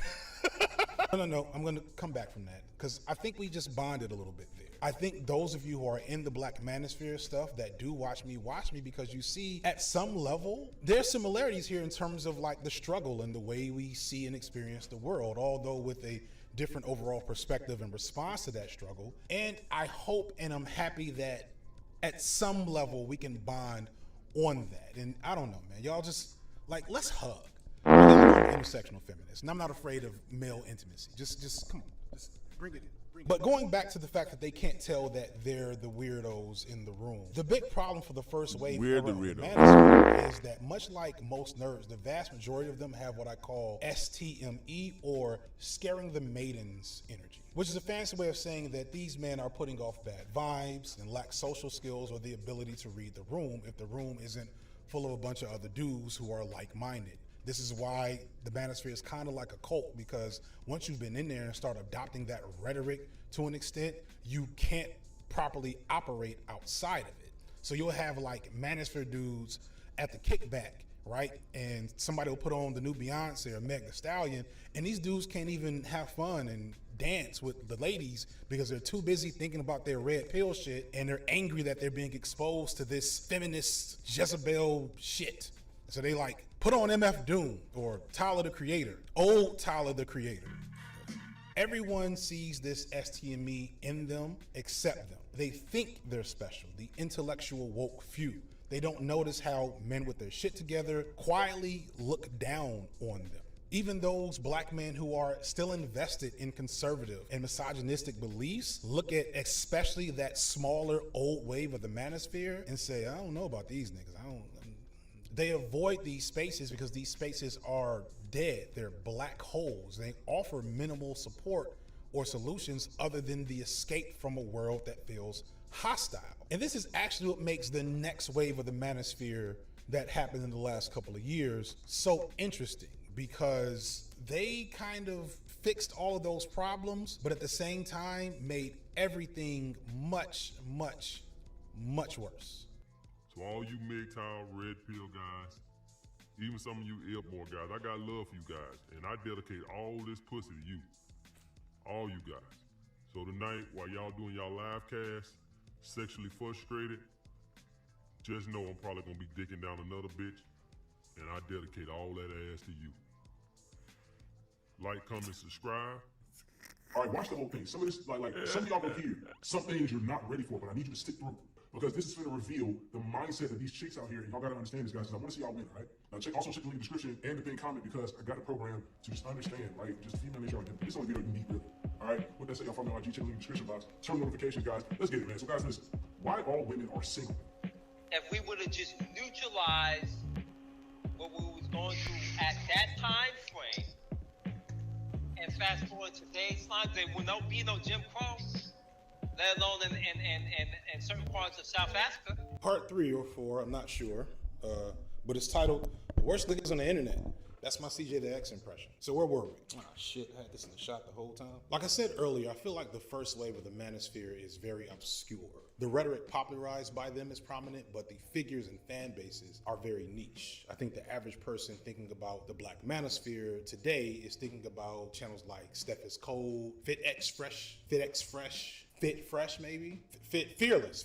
No. I'm going to come back from that because I think we just bonded a little bit there. I think those of you who are in the Black Manosphere stuff that do watch me because you see at some level, there's similarities here in terms of like the struggle and the way we see and experience the world, although with a different overall perspective and response to that struggle. And I hope and I'm happy that at some level we can bond on that. And I don't know, man, y'all just like, let's hug. I'm an intersectional feminist, and I'm not afraid of male intimacy. Just come on, just bring it in. But going back to the fact that they can't tell that they're the weirdos in the room, the big problem for the first wave of the Manosphere is that much like most nerds, the vast majority of them have what I call STME, or scaring the maidens energy, which is a fancy way of saying that these men are putting off bad vibes and lack social skills or the ability to read the room if the room isn't full of a bunch of other dudes who are like-minded. This is why the Manosphere is kind of like a cult, because once you've been in there and start adopting that rhetoric to an extent, you can't properly operate outside of it. So you'll have like Manosphere dudes at the kickback, right? And somebody will put on the new Beyonce or Meg Thee Stallion, and these dudes can't even have fun and dance with the ladies because they're too busy thinking about their red pill shit, and they're angry that they're being exposed to this feminist Jezebel shit. So they like put on MF Doom or Tyler the Creator, old Tyler the Creator. Everyone sees this STME in them except them. They think they're special, the intellectual woke few. They don't notice how men with their shit together quietly look down on them. Even those black men who are still invested in conservative and misogynistic beliefs look at especially that smaller old wave of the Manosphere and say, I don't know about these niggas. They avoid these spaces because these spaces are dead. They're black holes. They offer minimal support or solutions other than the escape from a world that feels hostile. And this is actually what makes the next wave of the Manosphere that happened in the last couple of years so interesting, because they kind of fixed all of those problems, but at the same time made everything much, much, much worse. To all you MGTOW red pill guys, even some of you Ilmore guys, I got love for you guys, and I dedicate all this pussy to you, all you guys. So tonight, while y'all doing y'all live cast, sexually frustrated, just know I'm probably gonna be dicking down another bitch, and I dedicate all that ass to you. Like, comment, subscribe. All right, watch the whole thing. Some of this, like some of y'all will hear some things you're not ready for, but I need you to stick through. Because this is going to reveal the mindset of these chicks out here, and y'all got to understand this, guys, because I want to see y'all win, right? Now, also check the link in the description and the thing comment, because I got a program to just understand, right? Just female nature, this only video you need, really. All right? With that said, y'all follow me on IG, check the link in the description box, turn notifications, guys. Let's get it, man. So, guys, listen. Why all women are single? If we would have just neutralized what we was going through at that time frame, and fast forward to today's time, there would be no Jim Crow, let alone in certain parts of South Africa. Part 3 or 4, I'm not sure, but it's titled "The Worst Niggas on the Internet." That's my CJ the X impression. So where were we? Oh shit, I had this in the shot the whole time. Like I said earlier, I feel like the first wave of the Manosphere is very obscure. The rhetoric popularized by them is prominent, but the figures and fan bases are very niche. I think the average person thinking about the Black Manosphere today is thinking about channels like Steph is Cold, Fit Fresh maybe? Fit Fearless.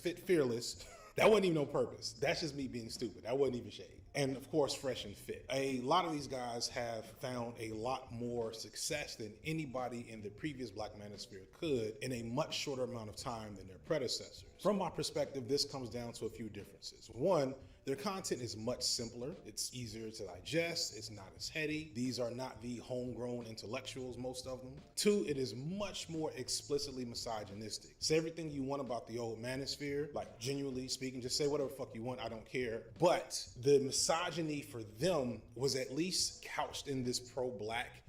That wasn't even on purpose. That's just me being stupid. That wasn't even shade. And of course, Fresh and Fit. A lot of these guys have found a lot more success than anybody in the previous Black Manosphere could in a much shorter amount of time than their predecessors. From my perspective, this comes down to a few differences. One, their content is much simpler. It's easier to digest. It's not as heady. These are not the homegrown intellectuals, most of them. Two, it is much more explicitly misogynistic. Say everything you want about the old Manosphere, like genuinely speaking, just say whatever the fuck you want, I don't care. But the misogyny for them was at least couched in this pro-black,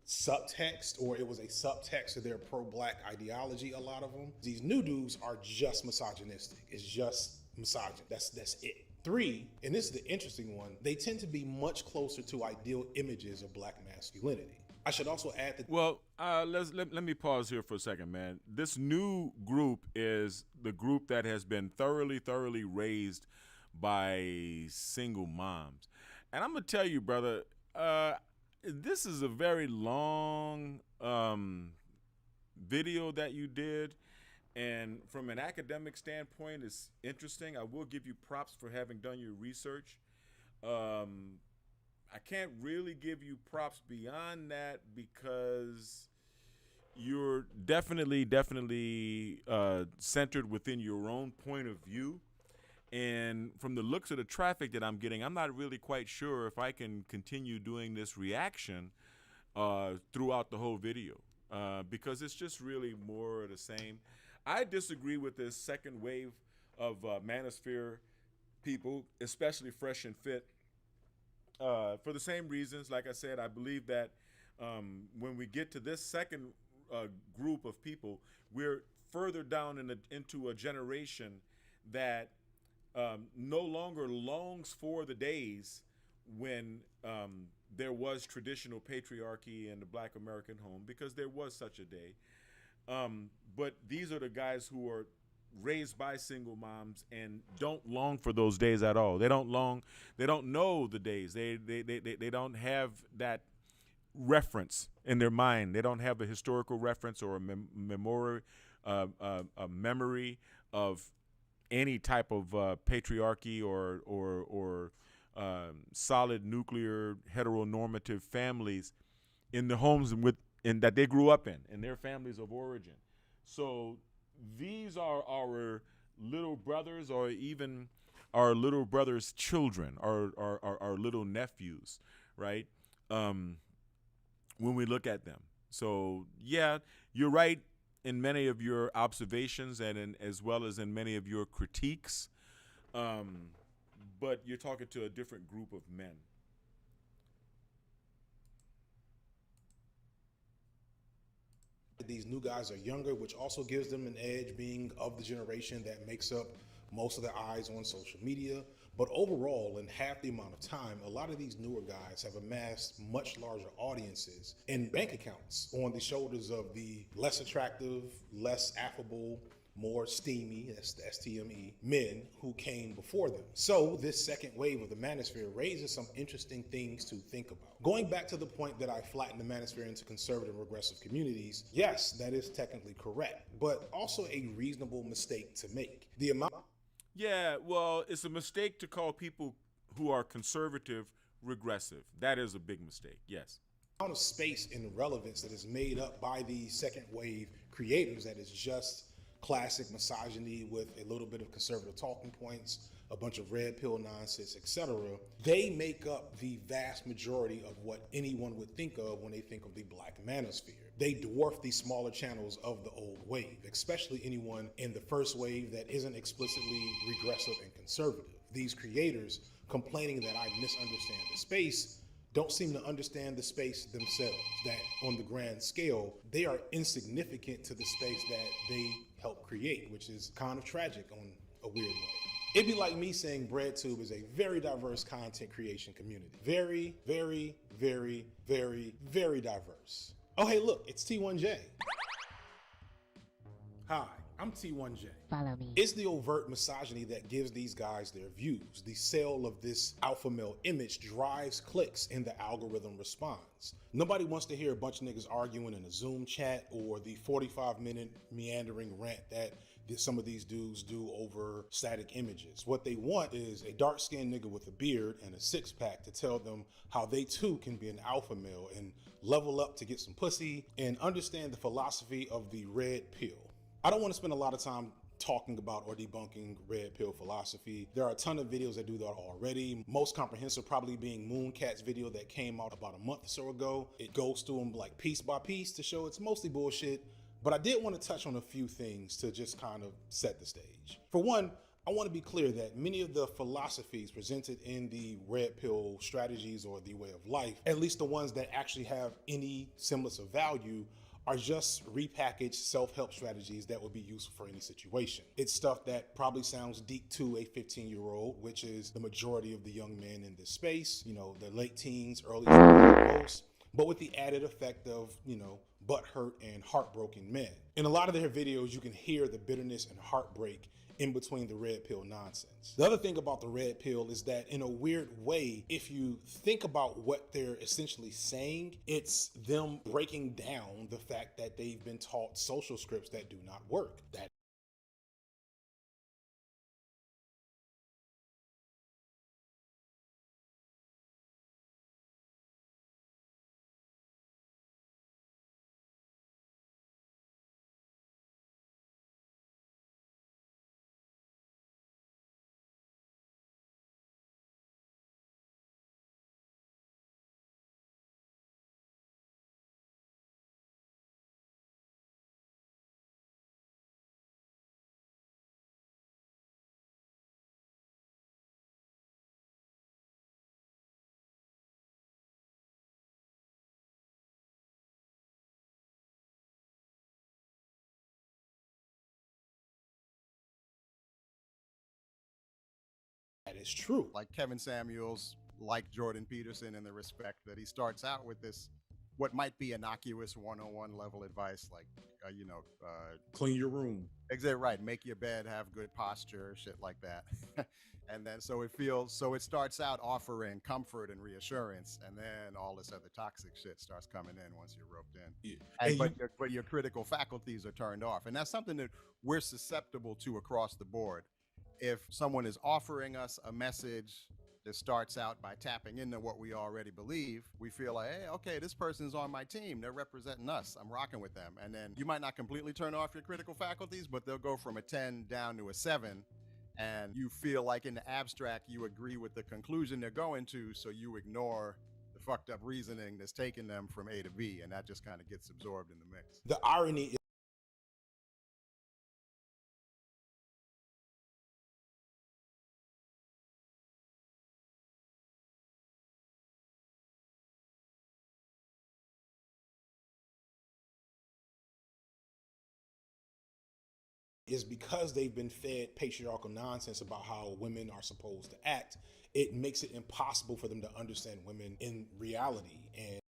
subtext, or it was a subtext to their pro-black ideology, a lot of them. These new dudes are just misogynistic. It's just misogynist. That's it. 3, and this is the interesting one, they tend to be much closer to ideal images of black masculinity. I should also add that... Well, let me pause here for a second, man. This new group is the group that has been thoroughly raised by single moms. And I'm going to tell you, brother, this is a very long video that you did. And from an academic standpoint, it's interesting. I will give you props for having done your research. I can't really give you props beyond that because you're definitely centered within your own point of view. And from the looks of the traffic that I'm getting, I'm not really quite sure if I can continue doing this reaction throughout the whole video because it's just really more of the same. I disagree with this second wave of Manosphere people, especially Fresh and Fit, for the same reasons. Like I said, I believe that when we get to this second group of people, we're further down into a generation that no longer longs for the days when there was traditional patriarchy in the Black American home, because there was such a day. But these are the guys who are raised by single moms and don't long for those days at all. They don't know the days. They don't have that reference in their mind. They don't have a historical reference or a memory of any type of patriarchy or solid nuclear heteronormative families in the homes in that they grew up in their families of origin. So these are our little brothers, or even our little brothers' children, our little nephews, right? When we look at them. So yeah, you're right in many of your observations and as well as in many of your critiques. But you're talking to a different group of men. These new guys are younger, which also gives them an edge, being of the generation that makes up most of the eyes on social media. But overall, in half the amount of time, a lot of these newer guys have amassed much larger audiences and bank accounts on the shoulders of the less attractive, less affable, more steamy, that's the STME, men who came before them. So this second wave of the Manosphere raises some interesting things to think about. Going back to the point that I flattened the Manosphere into conservative and regressive communities, yes, that is technically correct, but also a reasonable mistake to make. The amount... Yeah, well, it's a mistake to call people who are conservative regressive. That is a big mistake, yes. The amount of space and relevance that is made up by the second wave creators that is just classic misogyny with a little bit of conservative talking points, a bunch of red pill nonsense, etc. They make up the vast majority of what anyone would think of when they think of the Black Manosphere. They dwarf the smaller channels of the old wave, especially anyone in the first wave that isn't explicitly regressive and conservative. These creators complaining that I misunderstand the space don't seem to understand the space themselves, that on the grand scale, they are insignificant to the space that they help create, which is kind of tragic on a weird way. It'd be like me saying BreadTube is a very diverse content creation community. Very, very, very, very, very diverse. Oh, hey, look, it's T1J. Hi, I'm T1J. Follow me. It's the overt misogyny that gives these guys their views. The sale of this alpha male image drives clicks and the algorithm responds. Nobody wants to hear a bunch of niggas arguing in a Zoom chat or the 45-minute meandering rant that some of these dudes do over static images. What they want is a dark-skinned nigga with a beard and a six-pack to tell them how they too can be an alpha male and level up to get some pussy and understand the philosophy of the red pill. I don't want to spend a lot of time talking about or debunking red pill philosophy. There are a ton of videos that do that already. Most comprehensive probably being Mooncat's video that came out about a month or so ago. It goes through them like piece by piece to show it's mostly bullshit. But I did want to touch on a few things to just kind of set the stage. For one, I want to be clear that many of the philosophies presented in the red pill strategies or the way of life, at least the ones that actually have any semblance of value, are just repackaged self-help strategies that would be useful for any situation. It's stuff that probably sounds deep to a 15-year-old, which is the majority of the young men in this space, you know, the late teens, early 20s, but with the added effect of, you know, butthurt and heartbroken men. In a lot of their videos, you can hear the bitterness and heartbreak in between the red pill nonsense. The other thing about the red pill is that in a weird way, if you think about what they're essentially saying, it's them breaking down the fact that they've been taught social scripts that do not work. That is true. Like Kevin Samuels, like Jordan Peterson, in the respect that he starts out with this, what might be innocuous 101 level advice, like, clean your room. Exactly right. Make your bed, have good posture, shit like that. And then so it starts out offering comfort and reassurance, and then all this other toxic shit starts coming in once you're roped in. Yeah. But your critical faculties are turned off. And that's something that we're susceptible to across the board. If someone is offering us a message that starts out by tapping into what we already believe, we feel like, hey, okay, this person's on my team. They're representing us. I'm rocking with them. And then you might not completely turn off your critical faculties, but they'll go from a 10 down to a 7. And you feel like in the abstract, you agree with the conclusion they're going to, so you ignore the fucked up reasoning that's taking them from A to B. And that just kind of gets absorbed in the mix. The irony is because they've been fed patriarchal nonsense about how women are supposed to act, it makes it impossible for them to understand women in reality. And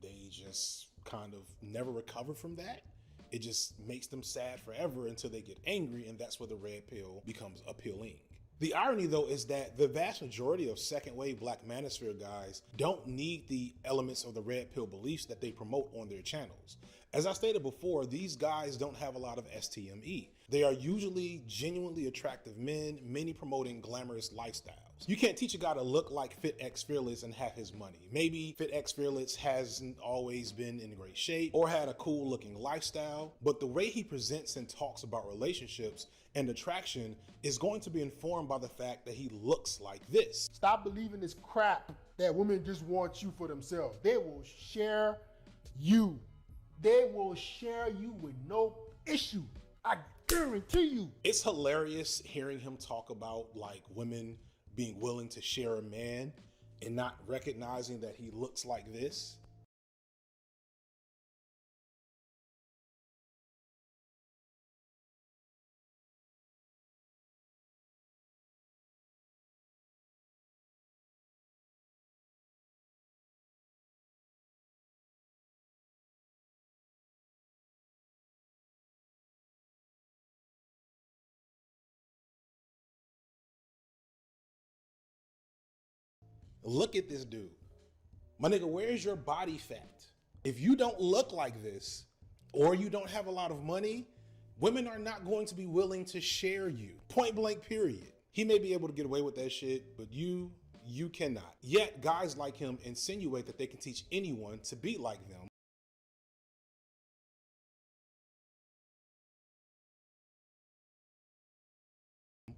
they just kind of never recover from that. It just makes them sad forever until they get angry, and that's where the red pill becomes appealing. The irony, though, is that the vast majority of second wave Black Manosphere guys don't need the elements of the red pill beliefs that they promote on their channels. As I stated before, these guys don't have a lot of STME. They are usually genuinely attractive men, many promoting glamorous lifestyles. You can't teach a guy to look like FitX Fearless and have his money. Maybe FitX Fearless hasn't always been in great shape or had a cool looking lifestyle, but the way he presents and talks about relationships and attraction is going to be informed by the fact that he looks like this. Stop believing this crap that women just want you for themselves. They will share you. They will share you with no issue. I guarantee you. It's hilarious hearing him talk about like women being willing to share a man and not recognizing that he looks like this. Look at this dude. My nigga, where's your body fat? If you don't look like this, or you don't have a lot of money, women are not going to be willing to share you. Point blank, period. He may be able to get away with that shit, but you cannot. Yet, guys like him insinuate that they can teach anyone to be like them.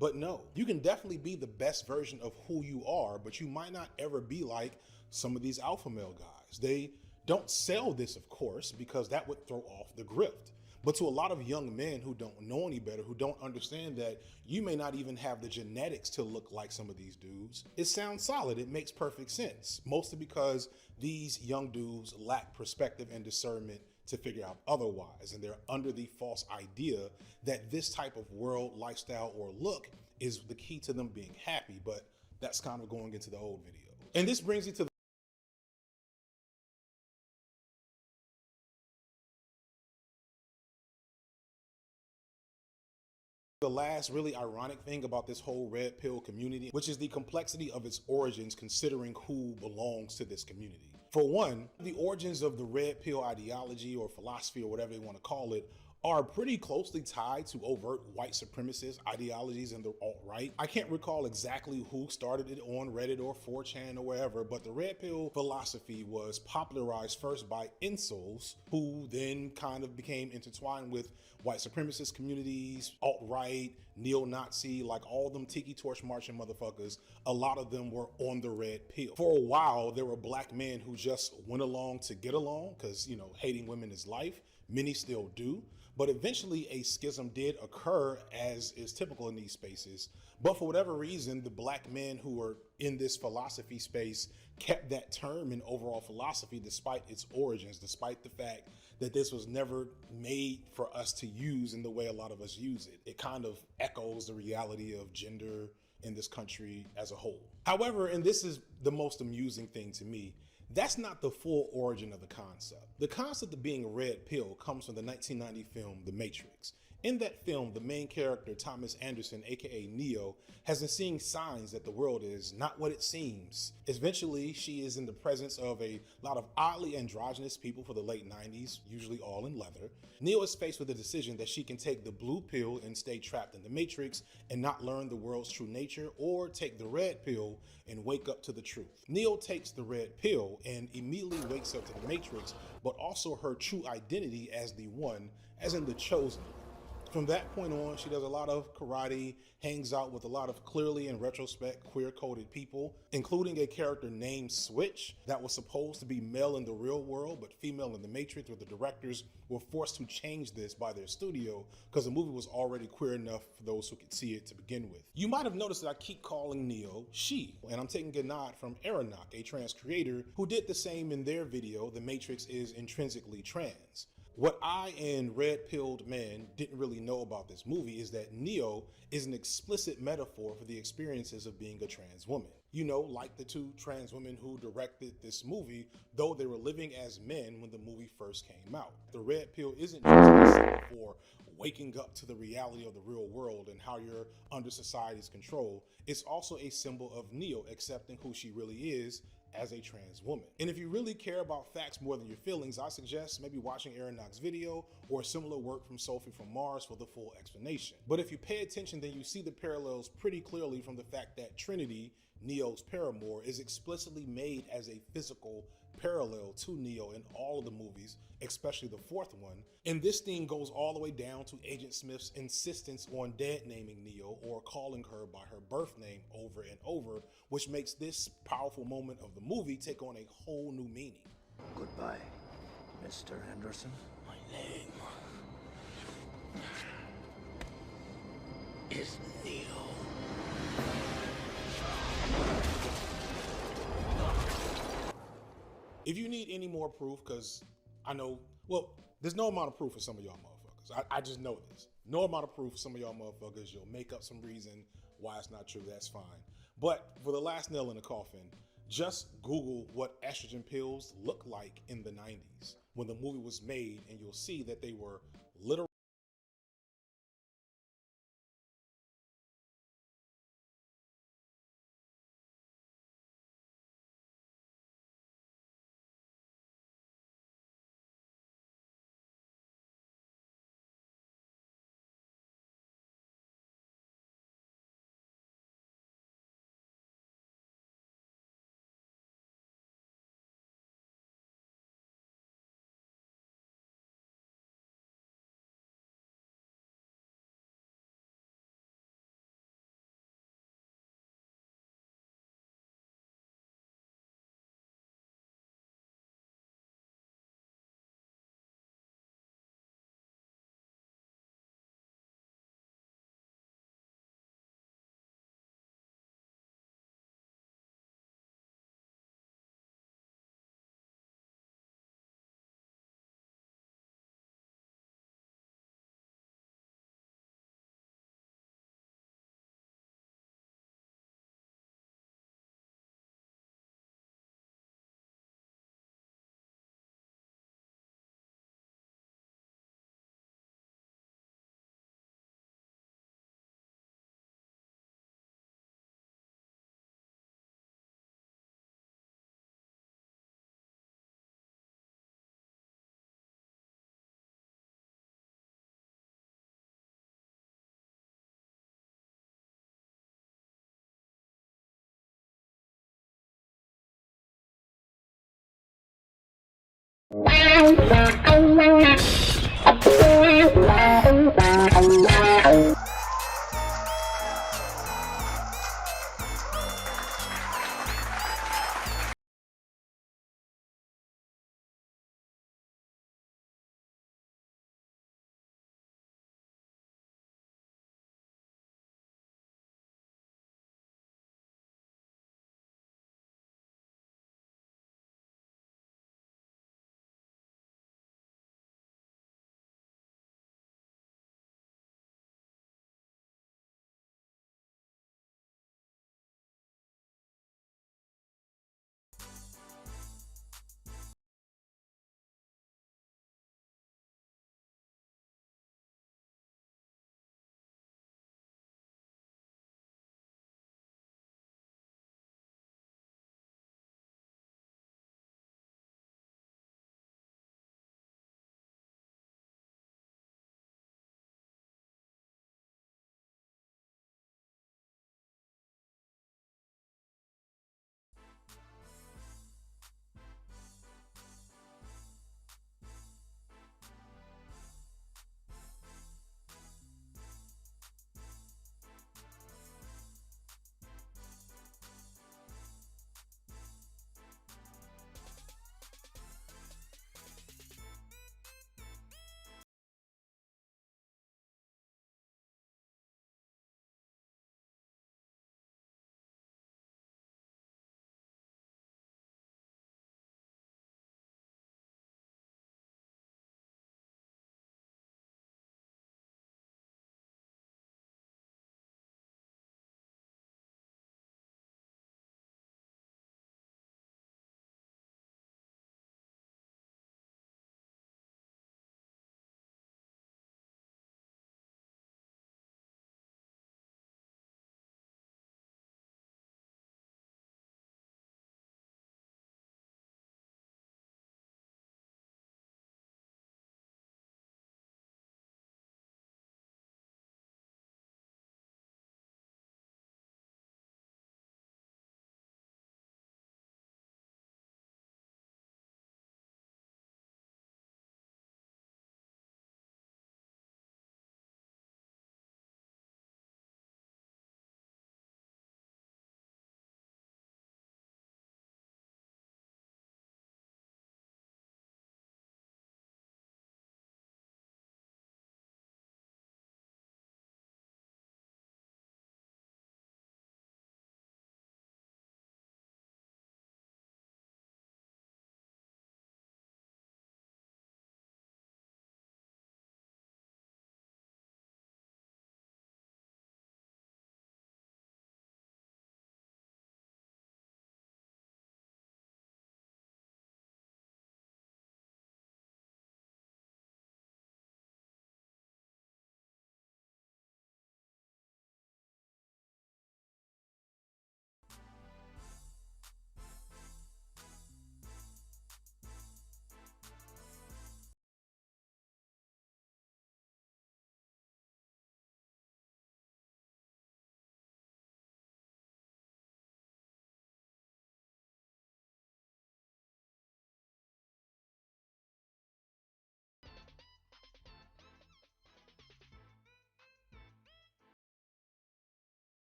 But no, you can definitely be the best version of who you are, but you might not ever be like some of these alpha male guys. They don't sell this, of course, because that would throw off the grift. But to a lot of young men who don't know any better, who don't understand that you may not even have the genetics to look like some of these dudes, it sounds solid. It makes perfect sense, mostly because these young dudes lack perspective and discernment to figure out otherwise. And they're under the false idea that this type of world, lifestyle, or look is the key to them being happy, but that's kind of going into the old video. And this brings you to the last really ironic thing about this whole red pill community, which is the complexity of its origins considering who belongs to this community. For one, the origins of the red pill ideology or philosophy or whatever you want to call it are pretty closely tied to overt white supremacist ideologies in the alt-right. I can't recall exactly who started it on Reddit or 4chan or wherever, but the red pill philosophy was popularized first by incels, who then kind of became intertwined with white supremacist communities, alt-right, neo-Nazi, like all them tiki torch marching motherfuckers. A lot of them were on the red pill. For a while, there were black men who just went along to get along because, you know, hating women is life. Many still do. But eventually a schism did occur, as is typical in these spaces. But for whatever reason, the black men who were in this philosophy space kept that term in overall philosophy despite its origins, despite the fact that this was never made for us to use in the way a lot of us use it. It kind of echoes the reality of gender in this country as a whole. However, and this is the most amusing thing to me, that's not the full origin of the concept. The concept of being a red pill comes from the 1990 film, The Matrix. In that film, the main character, Thomas Anderson, aka Neo, has been seeing signs that the world is not what it seems. Eventually, she is in the presence of a lot of oddly androgynous people for the late 90s, usually all in leather. Neo is faced with the decision that she can take the blue pill and stay trapped in the Matrix and not learn the world's true nature, or take the red pill and wake up to the truth. Neo takes the red pill and immediately wakes up to the Matrix, but also her true identity as the one, as in the chosen. From that point on, she does a lot of karate, hangs out with a lot of clearly, in retrospect, queer-coded people, including a character named Switch that was supposed to be male in the real world, but female in the Matrix, where the directors were forced to change this by their studio because the movie was already queer enough for those who could see it to begin with. You might have noticed that I keep calling Neo she, and I'm taking a nod from Aeronaut, a trans creator who did the same in their video, The Matrix is Intrinsically Trans. What I and red-pilled men didn't really know about this movie is that Neo is an explicit metaphor for the experiences of being a trans woman. You know, like the two trans women who directed this movie, though they were living as men when the movie first came out. The red pill isn't just a symbol for waking up to the reality of the real world and how you're under society's control. It's also a symbol of Neo accepting who she really is as a trans woman. And if you really care about facts more than your feelings, I suggest maybe watching Aeronaut's video or similar work from Sophie from Mars for the full explanation. But if you pay attention, then you see the parallels pretty clearly from the fact that Trinity, Neo's paramour, is explicitly made as a physical parallel to Neo in all of the movies, especially the fourth one. And this thing goes all the way down to Agent Smith's insistence on dead naming Neo or calling her by her birth name over and over, which makes this powerful moment of the movie take on a whole new meaning. Goodbye, Mr. Anderson. My name is Neo. If you need any more proof, because I know, well, there's no amount of proof for some of y'all motherfuckers. I just know this. No amount of proof for some of y'all motherfuckers. You'll make up some reason why it's not true. That's fine. But for the last nail in the coffin, just Google what estrogen pills looked like in the 90s when the movie was made, and you'll see that they were literally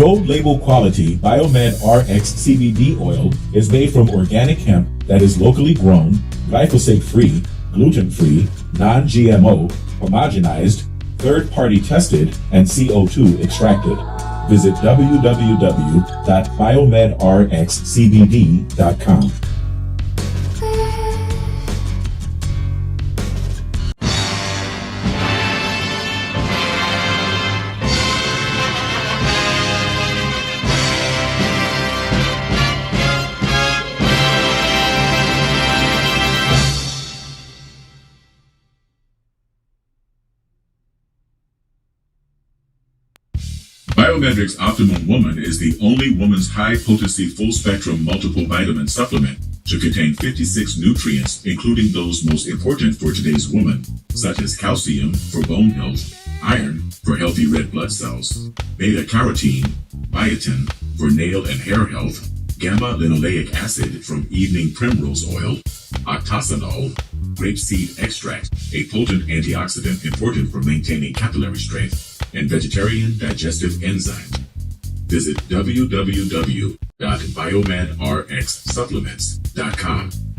Gold label quality BiomedRx CBD oil is made from organic hemp that is locally grown, glyphosate-free, gluten-free, non-GMO, homogenized, third-party tested, and CO2 extracted. Visit www.biomedrxcbd.com. BiomedRx Optimum Woman is the only woman's high-potency full-spectrum multiple vitamin supplement to contain 56 nutrients, including those most important for today's woman, such as calcium for bone health, iron for healthy red blood cells, beta-carotene, biotin for nail and hair health, gamma-linoleic acid from evening primrose oil, octosanol, grapeseed extract, a potent antioxidant important for maintaining capillary strength, and vegetarian digestive enzymes. Visit www.biomedrxsupplements.com.